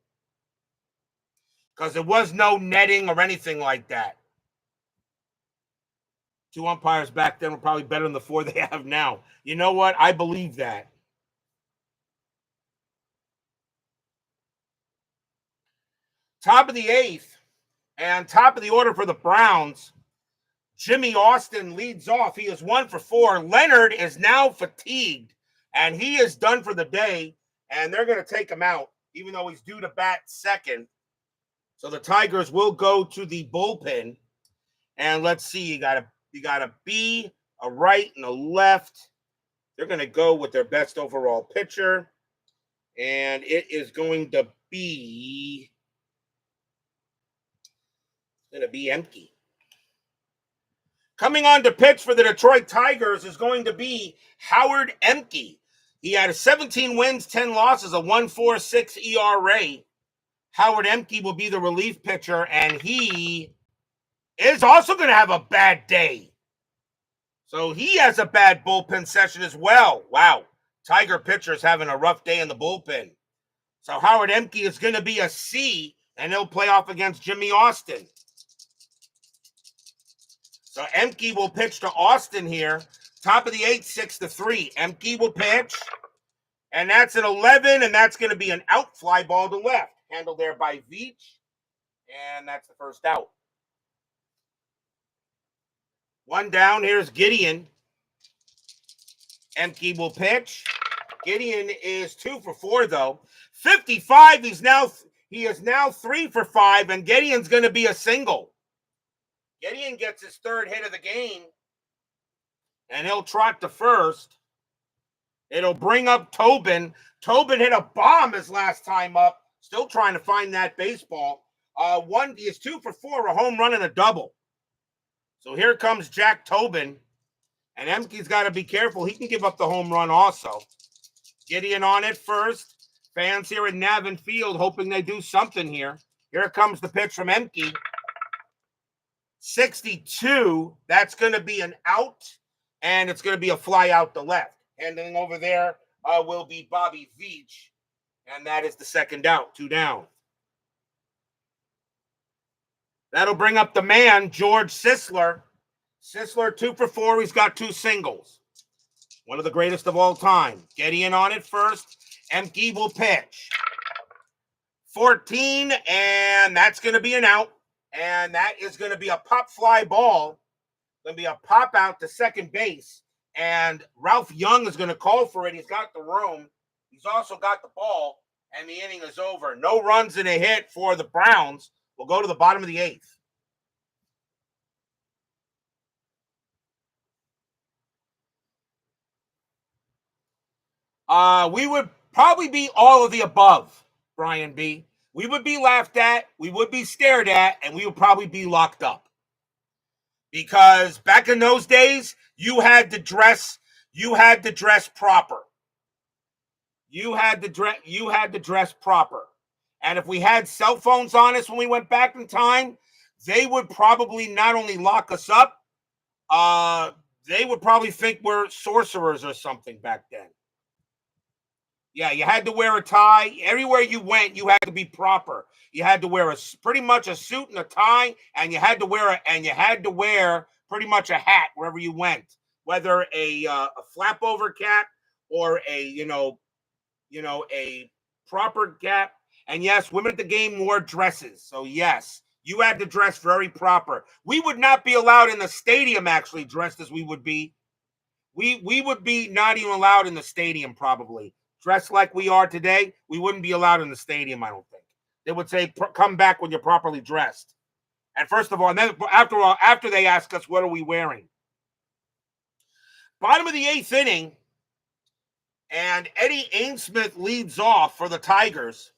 because there was no netting or anything like that. 2 umpires back then were probably better than the 4 they have now. You know what? I believe that. Top of the 8th, and top of the order for the Browns. Jimmy Austin leads off. He is 1 for 4. Leonard is now fatigued, and he is done for the day, and they're going to take him out, even though he's due to bat 2nd. So the Tigers will go to the bullpen, and let's see. You got a B, a right, and a left. They're going to go with their best overall pitcher, and it is going to be empty. Coming on to pitch for the Detroit Tigers is going to be Howard Emke. He had 17 wins, 10 losses, a 1.46 ERA. Howard Emke will be the relief pitcher, and he is also going to have a bad day. So he has a bad bullpen session as well. Wow. Tiger pitcher's having a rough day in the bullpen. So Howard Emke is going to be a C, and he'll play off against Jimmy Austin. So Emke will pitch to Austin here. Top of the 8th, 6-3. Emke will pitch. And that's an 11, and that's going to be an out, fly ball to left. Handled there by Veach. And that's the first out. One down. Here's Gideon. Emke will pitch. Gideon is 2 for 4, though. 55. He is now 3 for 5, and Gideon's going to be a single. Gideon gets his 3rd hit of the game, and he'll trot to first. It'll bring up Tobin. Tobin hit a bomb his last time up. Still trying to find that baseball. He is 2 for 4, a home run and a double. So here comes Jack Tobin. And Emke's got to be careful. He can give up the home run also. Gideon on it first. Fans here at Navin Field hoping they do something here. Here comes the pitch from Emke. 62. That's going to be an out. And it's going to be a fly out to left. Handling over there will be Bobby Veach. And that is the second out. 2 down. That'll bring up the man, George Sisler. Sisler 2 for 4. He's got 2 singles. One of the greatest of all time. Gideon on it first. Emke will pitch. 14, and that's going to be an out. And that is going to be a pop fly ball. Going to be a pop out to second base. And Ralph Young is going to call for it. He's got the room. He's also got the ball. And the inning is over. No runs and a hit for the Browns. We'll go to the bottom of the 8th. We would probably be all of the above, Brian B. We would be laughed at, we would be stared at, and we would probably be locked up. Because back in those days, you had to dress proper. You had to dress proper. And if we had cell phones on us when we went back in time, they would probably not only lock us up, they would probably think we're sorcerers or something back then. Yeah, you had to wear a tie. Everywhere you went, you had to be proper. You had to wear pretty much a suit and a tie, and you had to wear pretty much a hat wherever you went, whether a flap over cap or a proper cap. And yes, women at the game wore dresses. So yes, you had to dress very proper. We would not be allowed in the stadium actually dressed as we would be. We would be not even allowed in the stadium probably. Dressed like we are today, we wouldn't be allowed in the stadium, I don't think. They would say, come back when you're properly dressed. And first of all, and then after they ask us, what are we wearing? Bottom of the 8th inning, and Eddie Ainsmith leads off for the Tigers.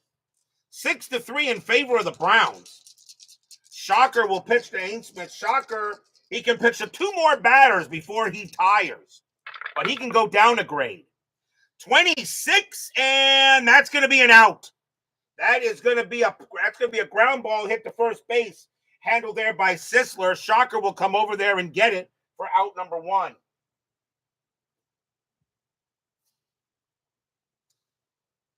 6-3 in favor of the Browns. Shocker will pitch to Ainsmith. Shocker, he can pitch to 2 more batters before he tires. But he can go down a grade. 26, and that's going to be an out. That's going to be a ground ball hit to first base, handled there by Sisler. Shocker will come over there and get it for out number 1.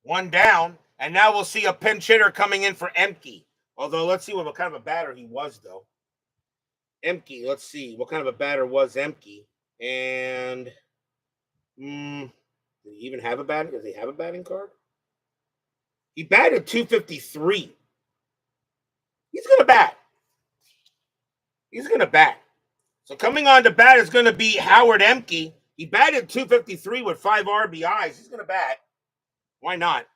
One down, and now we'll see a pinch hitter coming in for Emke. Although, let's see what kind of a batter he was, though. Emke, let's see what kind of a batter was Emke. And did he even have a batting? Does he have a batting card? He batted .253. He's going to bat. So coming on to bat is going to be Howard Emke. He batted .253 with 5 RBIs. He's going to bat. Why not?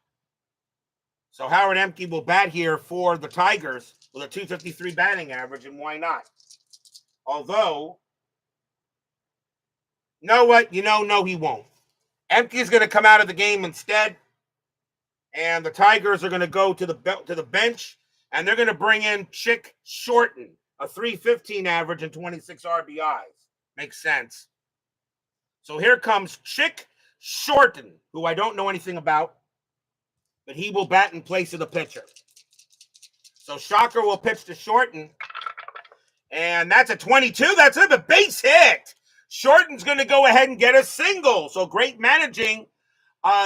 So Howard Emke will bat here for the Tigers with a .253 batting average, and why not? Although, you know what? No, he won't. Emke's going to come out of the game instead, and the Tigers are going to go to the bench, and they're going to bring in Chick Shorten, a .315 average and 26 RBIs. Makes sense. So here comes Chick Shorten, who I don't know anything about, but he will bat in place of the pitcher. So Shocker will pitch to Shorten, and that's a 22. That's a base hit. Shorten's going to go ahead and get a single. So great managing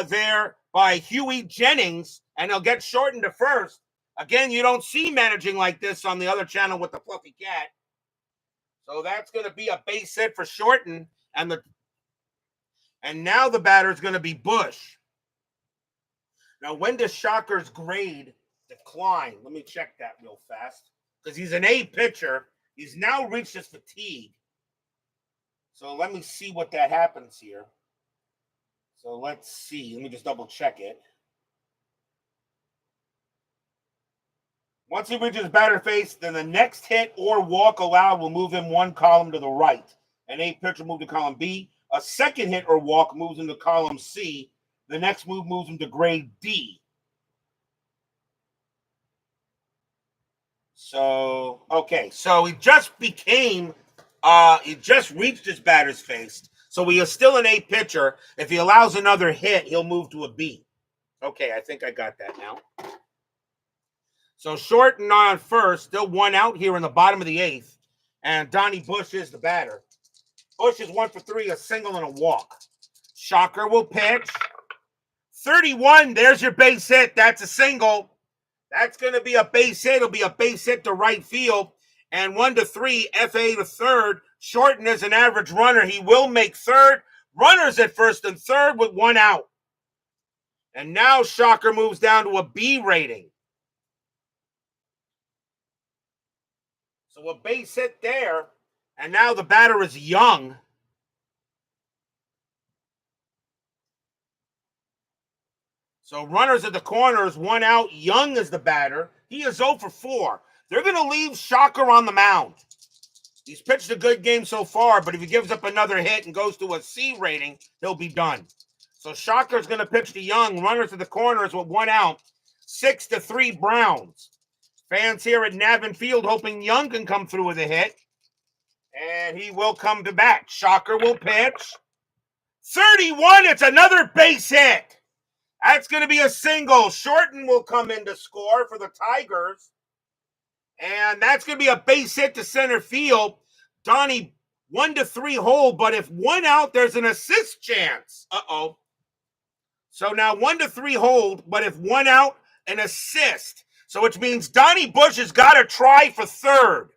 there by Huey Jennings, and he'll get Shorten to first. Again, you don't see managing like this on the other channel with the fluffy cat. So that's going to be a base hit for Shorten, and now the batter is going to be Bush. Now, when does Shocker's grade decline? Let me check that real fast, because he's an A pitcher. He's now reached his fatigue. So let me see what that happens here. So let's see. Let me just double check it. Once he reaches batter face, then the next hit or walk allowed will move him one column to the right. An A pitcher move to column B. A second hit or walk moves him to column C. The next move moves him to grade D. So, okay. So he just he just reached his batter's face. So he is still an A pitcher. If he allows another hit, he'll move to a B. Okay, I think I got that now. So Shorten on first, still one out here in the bottom of the eighth. And Donnie Bush is the batter. Bush is 1 for 3, a single and a walk. Shocker will pitch. 31, there's your base hit. That's a single. That's going to be a base hit. It'll be a base hit to right field. And 1 to 3, FA to third. Shorten is an average runner. He will make third. Runners at first and third with 1 out. And now Shocker moves down to a B rating. So a base hit there, and now the batter is Young. So runners at the corners, 1 out. Young is the batter. He is 0 for 4. They're going to leave Shocker on the mound. He's pitched a good game so far, but if he gives up another hit and goes to a C rating, he'll be done. So Shocker's going to pitch to Young. Runners at the corners with 1 out. 6 to 3 Browns. Fans here at Navin Field hoping Young can come through with a hit. And he will come to bat. Shocker will pitch. 31, it's another base hit. That's going to be a single. Shorten will come in to score for the Tigers. And that's going to be a base hit to center field. Donnie, 1 to 3 hole, but if 1 out, there's an assist chance. Uh-oh. So now 1 to 3 hold, but if 1 out, an assist. So which means Donnie Bush has got to try for third,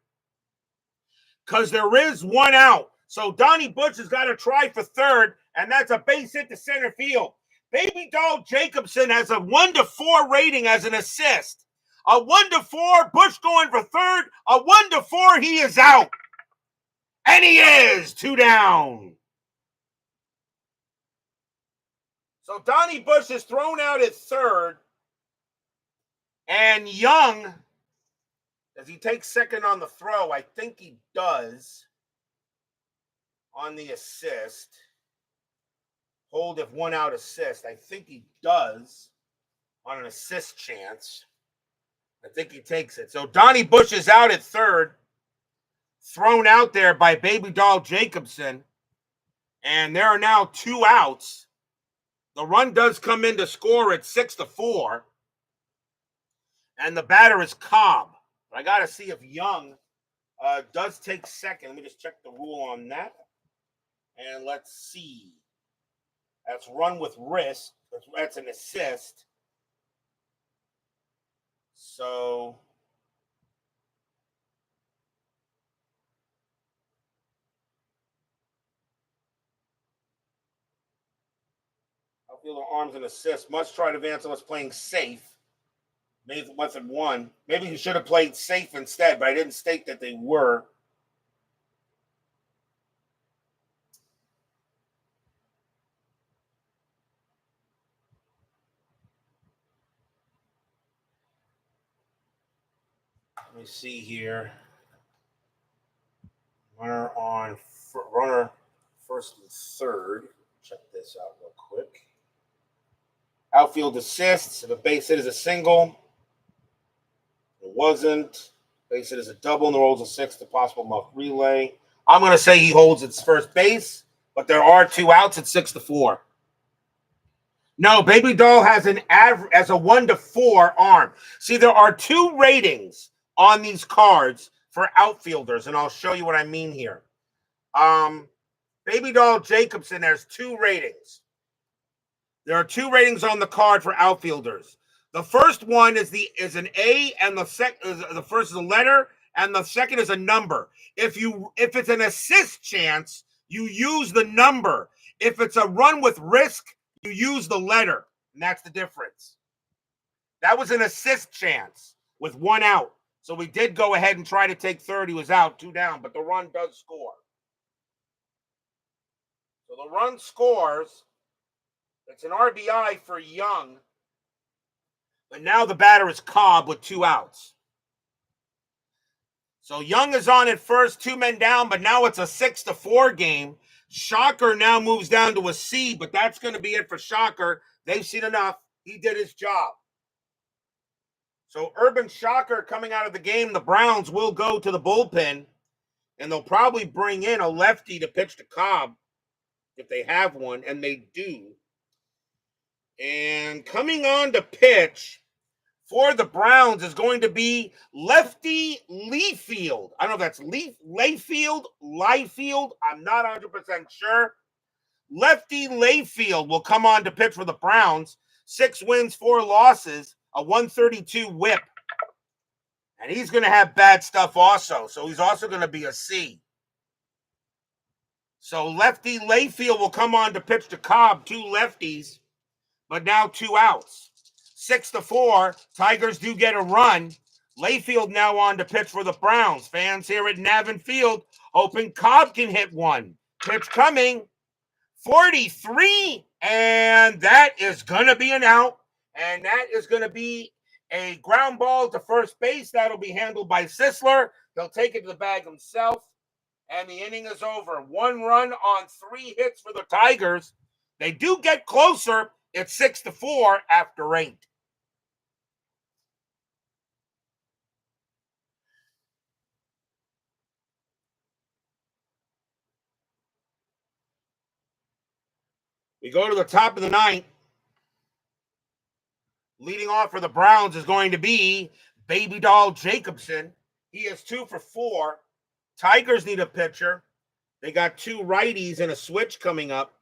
because there is 1 out. So Donnie Bush has got to try for third, and that's a base hit to center field. Baby Doll Jacobson has a 1 to 4 rating as an assist. A 1 to 4, Bush going for third. A 1 to 4, he is out. And he is 2 down. So Donnie Bush is thrown out at third. And Young, does he take second on the throw? I think he does on the assist. Hold if 1 out assist. I think he does on an assist chance. I think he takes it. So Donnie Bush is out at third, thrown out there by Baby Doll Jacobson. And there are now 2 outs. The run does come in to score at 6 to 4. And the batter is Cobb. But I got to see if Young does take second. Let me just check the rule on that. And let's see. That's run with wrist. That's an assist. So outfielder arms and assist. Must try to advance unless playing safe. Method 1. Maybe he should have played safe instead, but I didn't state that they were. Let me see here. Runner first and third. Check this out real quick. Outfield assists. If a base hit is a single, it wasn't. Base hit is a double, and the rolls a 6 to possible muff relay. I'm going to say he holds its first base, but there are 2 outs at 6 to 4. No, Baby Doll has a 1 to 4 arm. See, there are 2 ratings on these cards for outfielders, and I'll show you what I mean here. Baby Doll Jacobson has 2 ratings. There are 2 ratings on the card for outfielders. The first one is an A, and the first is a letter, and the second is a number. If it's an assist chance, you use the number. If it's a run with risk, you use the letter, and that's the difference. That was an assist chance with 1 out. So we did go ahead and try to take third. He was out, 2 down, but the run does score. So the run scores. It's an RBI for Young. But now the batter is Cobb with 2 outs. So Young is on at first, 2 men down, but now it's a 6-4 game. Shocker now moves down to a C, but that's going to be it for Shocker. They've seen enough. He did his job. So Urban Shocker coming out of the game. The Browns will go to the bullpen, and they'll probably bring in a lefty to pitch to Cobb if they have one, and they do. And coming on to pitch for the Browns is going to be lefty Leafield. I don't know if that's Layfield. I'm not 100% sure. Lefty Layfield will come on to pitch for the Browns. 6 wins, 4 losses, a 132 whip. And he's going to have bad stuff also. So he's also going to be a C. So lefty Layfield will come on to pitch to Cobb. 2 lefties, but now 2 outs. 6-4. Tigers do get a run. Layfield now on to pitch for the Browns. Fans here at Navin Field hoping Cobb can hit one. Pitch coming. 43. And that is going to be an out. And that is going to be a ground ball to first base. That'll be handled by Sisler. He'll take it to the bag himself. And the inning is over. 1 run on 3 hits for the Tigers. They do get closer. It's 6-4 after 8. We go to the top of the 9th. Leading off for the Browns is going to be Baby Doll Jacobson. He is 2 for 4. Tigers need a pitcher. They got 2 righties and a switch coming up.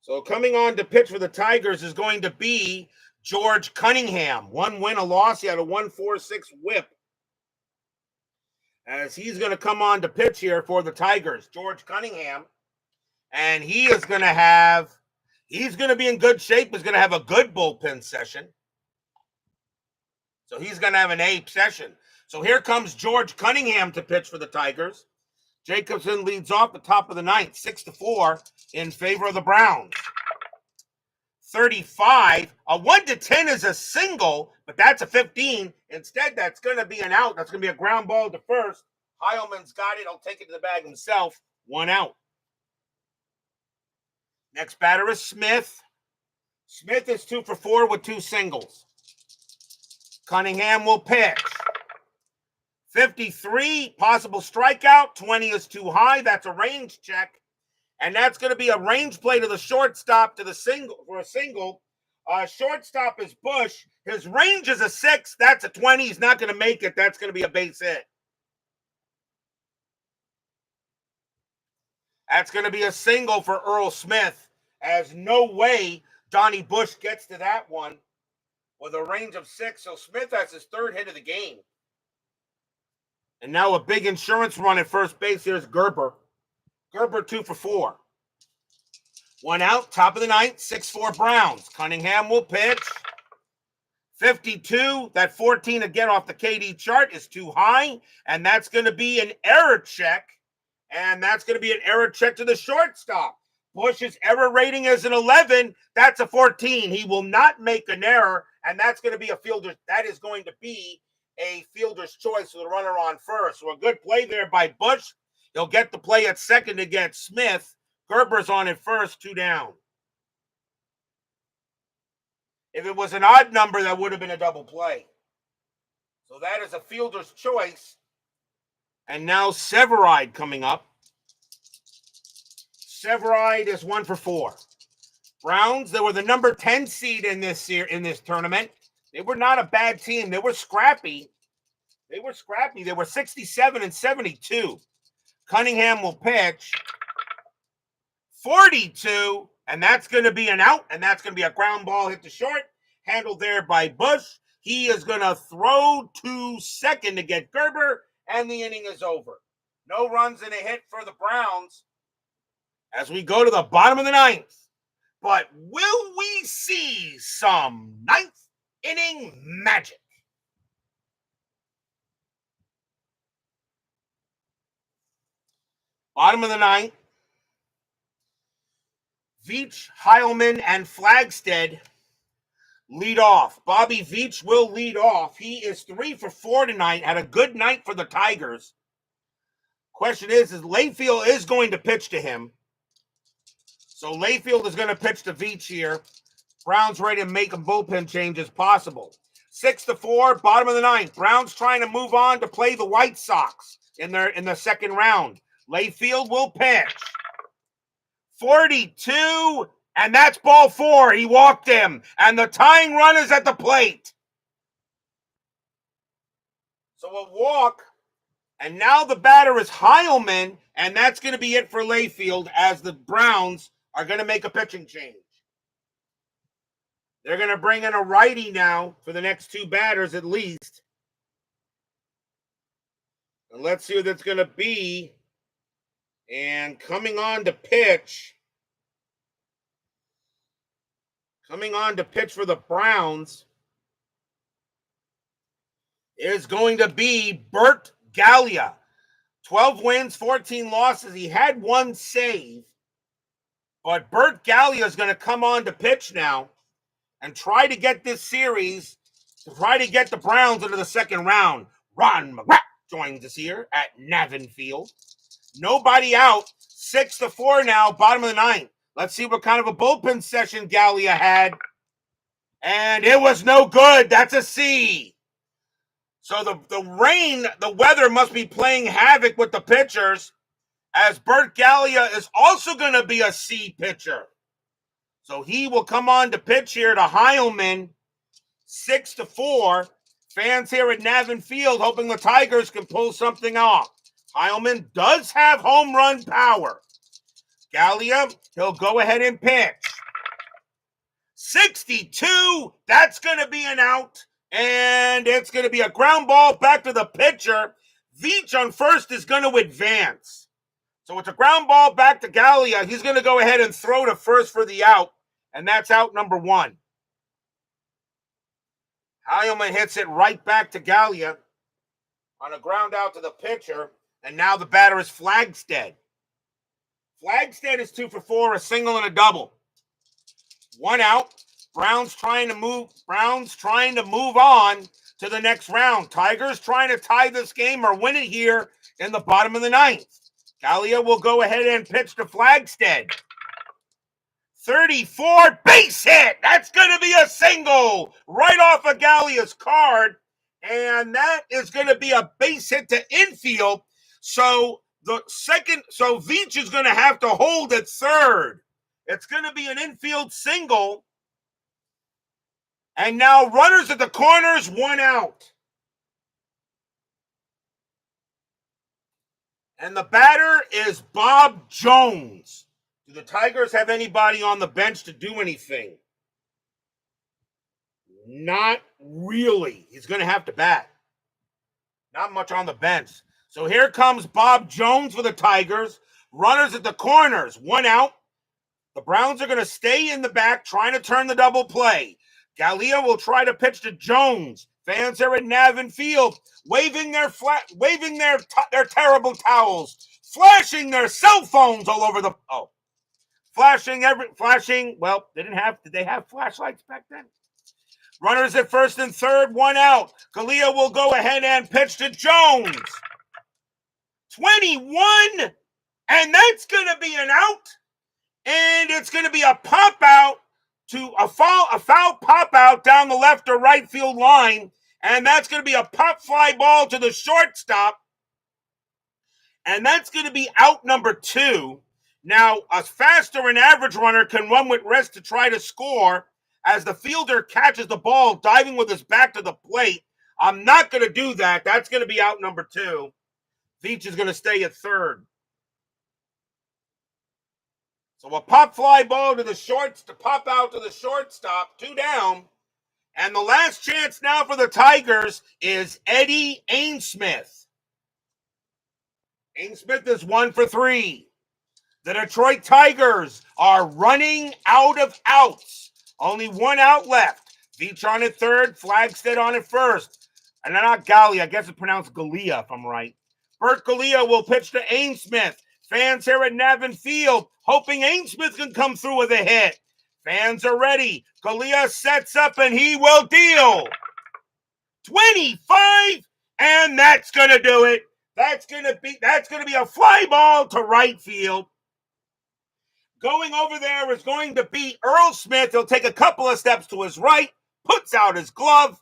So coming on to pitch for the Tigers is going to be George Cunningham. 1 win, a loss. He had a 1.46 whip. As he's going to come on to pitch here for the Tigers. George Cunningham. And he's going to be in good shape. He's going to have a good bullpen session. So he's going to have an A session. So here comes George Cunningham to pitch for the Tigers. Jacobson leads off the top of the 9th, 6-4 in favor of the Browns. 35. A 1-10 is a single, but that's a 15. Instead, that's going to be an out. That's going to be a ground ball to first. Heilman's got it. He'll take it to the bag himself. 1 out. Next batter is Smith. Smith is 2 for 4 with 2 singles. Cunningham will pitch. 53, possible strikeout. 20 is too high. That's a range check. And that's going to be a range play to the shortstop to the single for a single. Shortstop is Bush. His range is a 6. That's a 20. He's not going to make it. That's going to be a base hit. That's going to be a single for Earl Smith, as no way Donnie Bush gets to that one with a range of 6. So Smith has his 3rd hit of the game. And now a big insurance run at first base. Here's Gerber. Gerber 2 for 4. 1 out, top of the 9th, 6-4 Browns. Cunningham will pitch. 52, that 14 to get off the KD chart is too high. And that's going to be an error check. And that's going to be an error check to the shortstop. Bush's error rating is an 11. That's a 14. He will not make an error. And that's going to be a fielder. That is going to be a fielder's choice with a runner on first. So a good play there by Bush. He'll get the play at second against Smith. Gerber's on at first, 2 down. If it was an odd number, that would have been a double play. So that is a fielder's choice. And now Severide coming up. Severide is 1 for 4. Browns, they were the number 10 seed in this tournament. They were not a bad team. They were scrappy. They were 67-72. Cunningham will pitch. 42, and that's going to be an out, and that's going to be a ground ball hit to short, handled there by Bush. He is going to throw to second to get Gerber, and the inning is over. No runs and a hit for the Browns as we go to the bottom of the ninth. But will we see some ninth inning magic? Bottom of the ninth. Veach, Heilman, and Flagstead lead off. Bobby Veach will lead off. He is 3 for 4 tonight. Had a good night for the Tigers. Question is Layfield is going to pitch to him. So Layfield is going to pitch to Veach here. Browns ready to make a bullpen change as possible. 6-4, bottom of the ninth. Browns trying to move on to play the White Sox in the second round. Layfield will pitch. 42, and that's ball 4. He walked him, and the tying run is at the plate. So a walk, and now the batter is Heilman, and that's going to be it for Layfield as the Browns are going to make a pitching change. They're going to bring in a righty now for the next 2 batters at least. And let's see who that's going to be. And coming on to pitch for the Browns is going to be Bert Gallia. 12 wins, 14 losses. He had 1 save. But Bert Gallia is going to come on to pitch now and try to get this series, to try to get the Browns into the second round. Ron McGrath joins us here at Navin Field. Nobody out. 6-4 now, bottom of the ninth. Let's see what kind of a bullpen session Gallia had. And it was no good. That's a C. So the weather must be playing havoc with the pitchers, as Bert Gallia is also going to be a C pitcher. So he will come on to pitch here to Heilman. 6-4. Fans here at Navin Field hoping the Tigers can pull something off. Heilman does have home run power. Gallia, he'll go ahead and pitch. 62, that's going to be an out, and it's going to be a ground ball back to the pitcher. Veach on first is going to advance. So it's a ground ball back to Gallia. He's going to go ahead and throw to first for the out, and that's out number 1. Heilman hits it right back to Gallia on a ground out to the pitcher. And now the batter is Flagstead. Flagstead is 2 for 4, a single and a double. 1 out. Browns trying to move on to the next round. Tigers trying to tie this game or win it here in the bottom of the ninth. Gallia will go ahead and pitch to Flagstead. 34, base hit. That's going to be a single right off of Gallia's card. And that is going to be a base hit to infield. So Veach is going to have to hold at third. It's going to be an infield single. And now runners at the corners, 1 out. And the batter is Bob Jones. Do the Tigers have anybody on the bench to do anything? Not really. He's going to have to bat. Not much on the bench. So here comes Bob Jones for the Tigers. Runners at the corners, 1 out. The Browns are going to stay in the back, trying to turn the double play. Gallia will try to pitch to Jones. Fans are at Navin Field, waving their terrible towels, flashing their cell phones all over the did they have flashlights back then? Runners at first and third, 1 out. Gallia will go ahead and pitch to Jones. 21, and that's going to be an out, and it's going to be a pop out to a foul pop out down the left or right field line, and that's going to be a pop fly ball to the shortstop, and that's going to be out number 2. Now, a fast or an average runner can run with rest to try to score as the fielder catches the ball diving with his back to the plate. I'm not going to do that. That's going to be out number 2. Veach is going to stay at third. So a pop fly ball to the shorts to pop out to the shortstop, 2 down. And the last chance now for the Tigers is Eddie Ainsmith. Ainsmith is 1 for 3. The Detroit Tigers are running out of outs. Only one out left. Veach on at third, Flagstead on at first. And not Gallia, I guess it's pronounced Gallia if I'm right. Bert Gallia will pitch to Ainsmith. Fans here at Navin Field hoping Ainsmith can come through with a hit. Fans are ready. Gallia sets up and he will deal 25, and that's going to do it. That's going to be a fly ball to right field. Going over there is going to be Earl Smith. He'll take a couple of steps to his right, puts out his glove,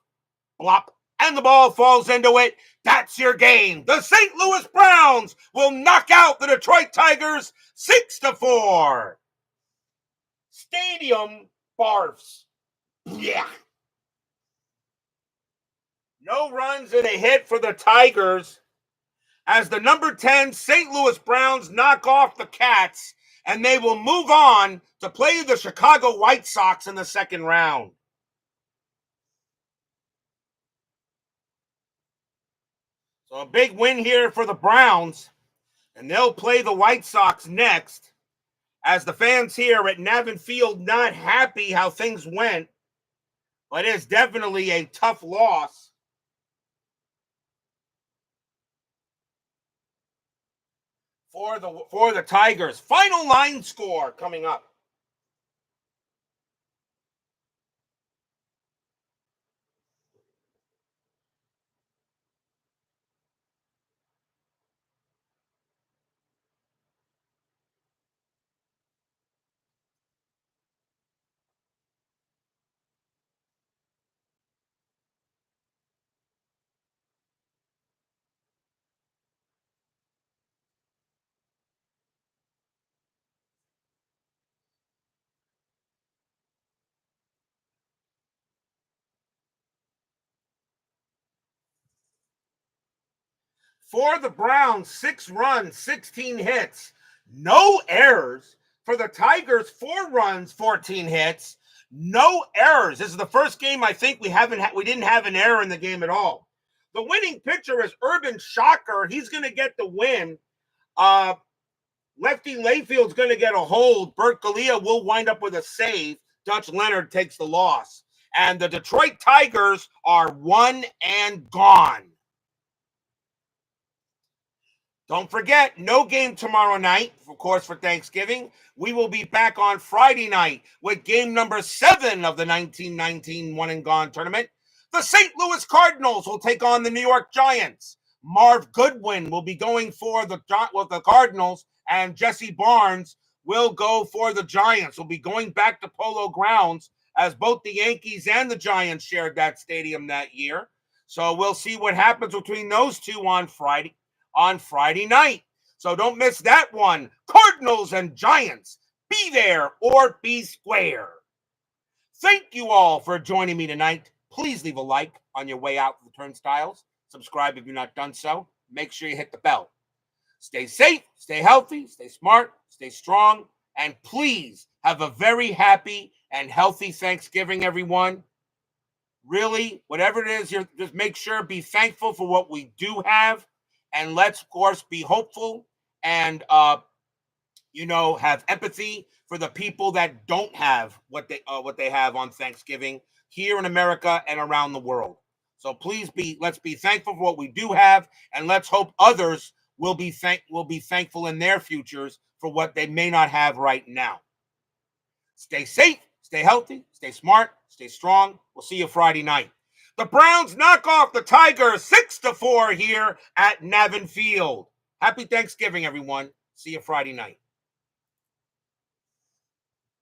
blop, and the ball falls into it. That's your game. The St. Louis Browns will knock out the Detroit Tigers 6-4. Stadium barfs. Yeah. No runs and a hit for the Tigers as the number 10 St. Louis Browns knock off the Cats, and they will move on to play the Chicago White Sox in the second round. So a big win here for the Browns, and they'll play the White Sox next, as the fans here at Navin Field not happy how things went, but it is definitely a tough loss. For the Tigers. Final line score coming up. For the Browns, 6 runs, 16 hits, no errors. For the Tigers, 4 runs, 14 hits, no errors. This is the first game I think we didn't have an error in the game at all. The winning pitcher is Urban Shocker. He's going to get the win. Lefty Layfield's going to get a hold. Bert Gallia will wind up with a save. Dutch Leonard takes the loss. And the Detroit Tigers are 1 and gone. Don't forget, no game tomorrow night, of course, for Thanksgiving. We will be back on Friday night with game number 7 of the 1919 One and Gone tournament. The St. Louis Cardinals will take on the New York Giants. Marv Goodwin will be going for the Cardinals, and Jesse Barnes will go for the Giants. We'll be going back to Polo Grounds, as both the Yankees and the Giants shared that stadium that year. So we'll see what happens between those two on Friday night. So don't miss that one. Cardinals and Giants. Be there or be square. Thank you all for joining me tonight. Please leave a like on your way out the turnstiles. Subscribe if you've not done so. Make sure you hit the bell. Stay safe, stay healthy, stay smart, stay strong, and please have a very happy and healthy Thanksgiving, everyone. Really, whatever it is, just make sure, be thankful for what we do have. And let's, of course, be hopeful and, have empathy for the people that don't have what they have on Thanksgiving here in America and around the world. So let's be thankful for what we do have, and let's hope others will be thankful in their futures for what they may not have right now. Stay safe, stay healthy, stay smart, stay strong. We'll see you Friday night. The Browns knock off the Tigers 6-4 here at Navin Field. Happy Thanksgiving, everyone. See you Friday night.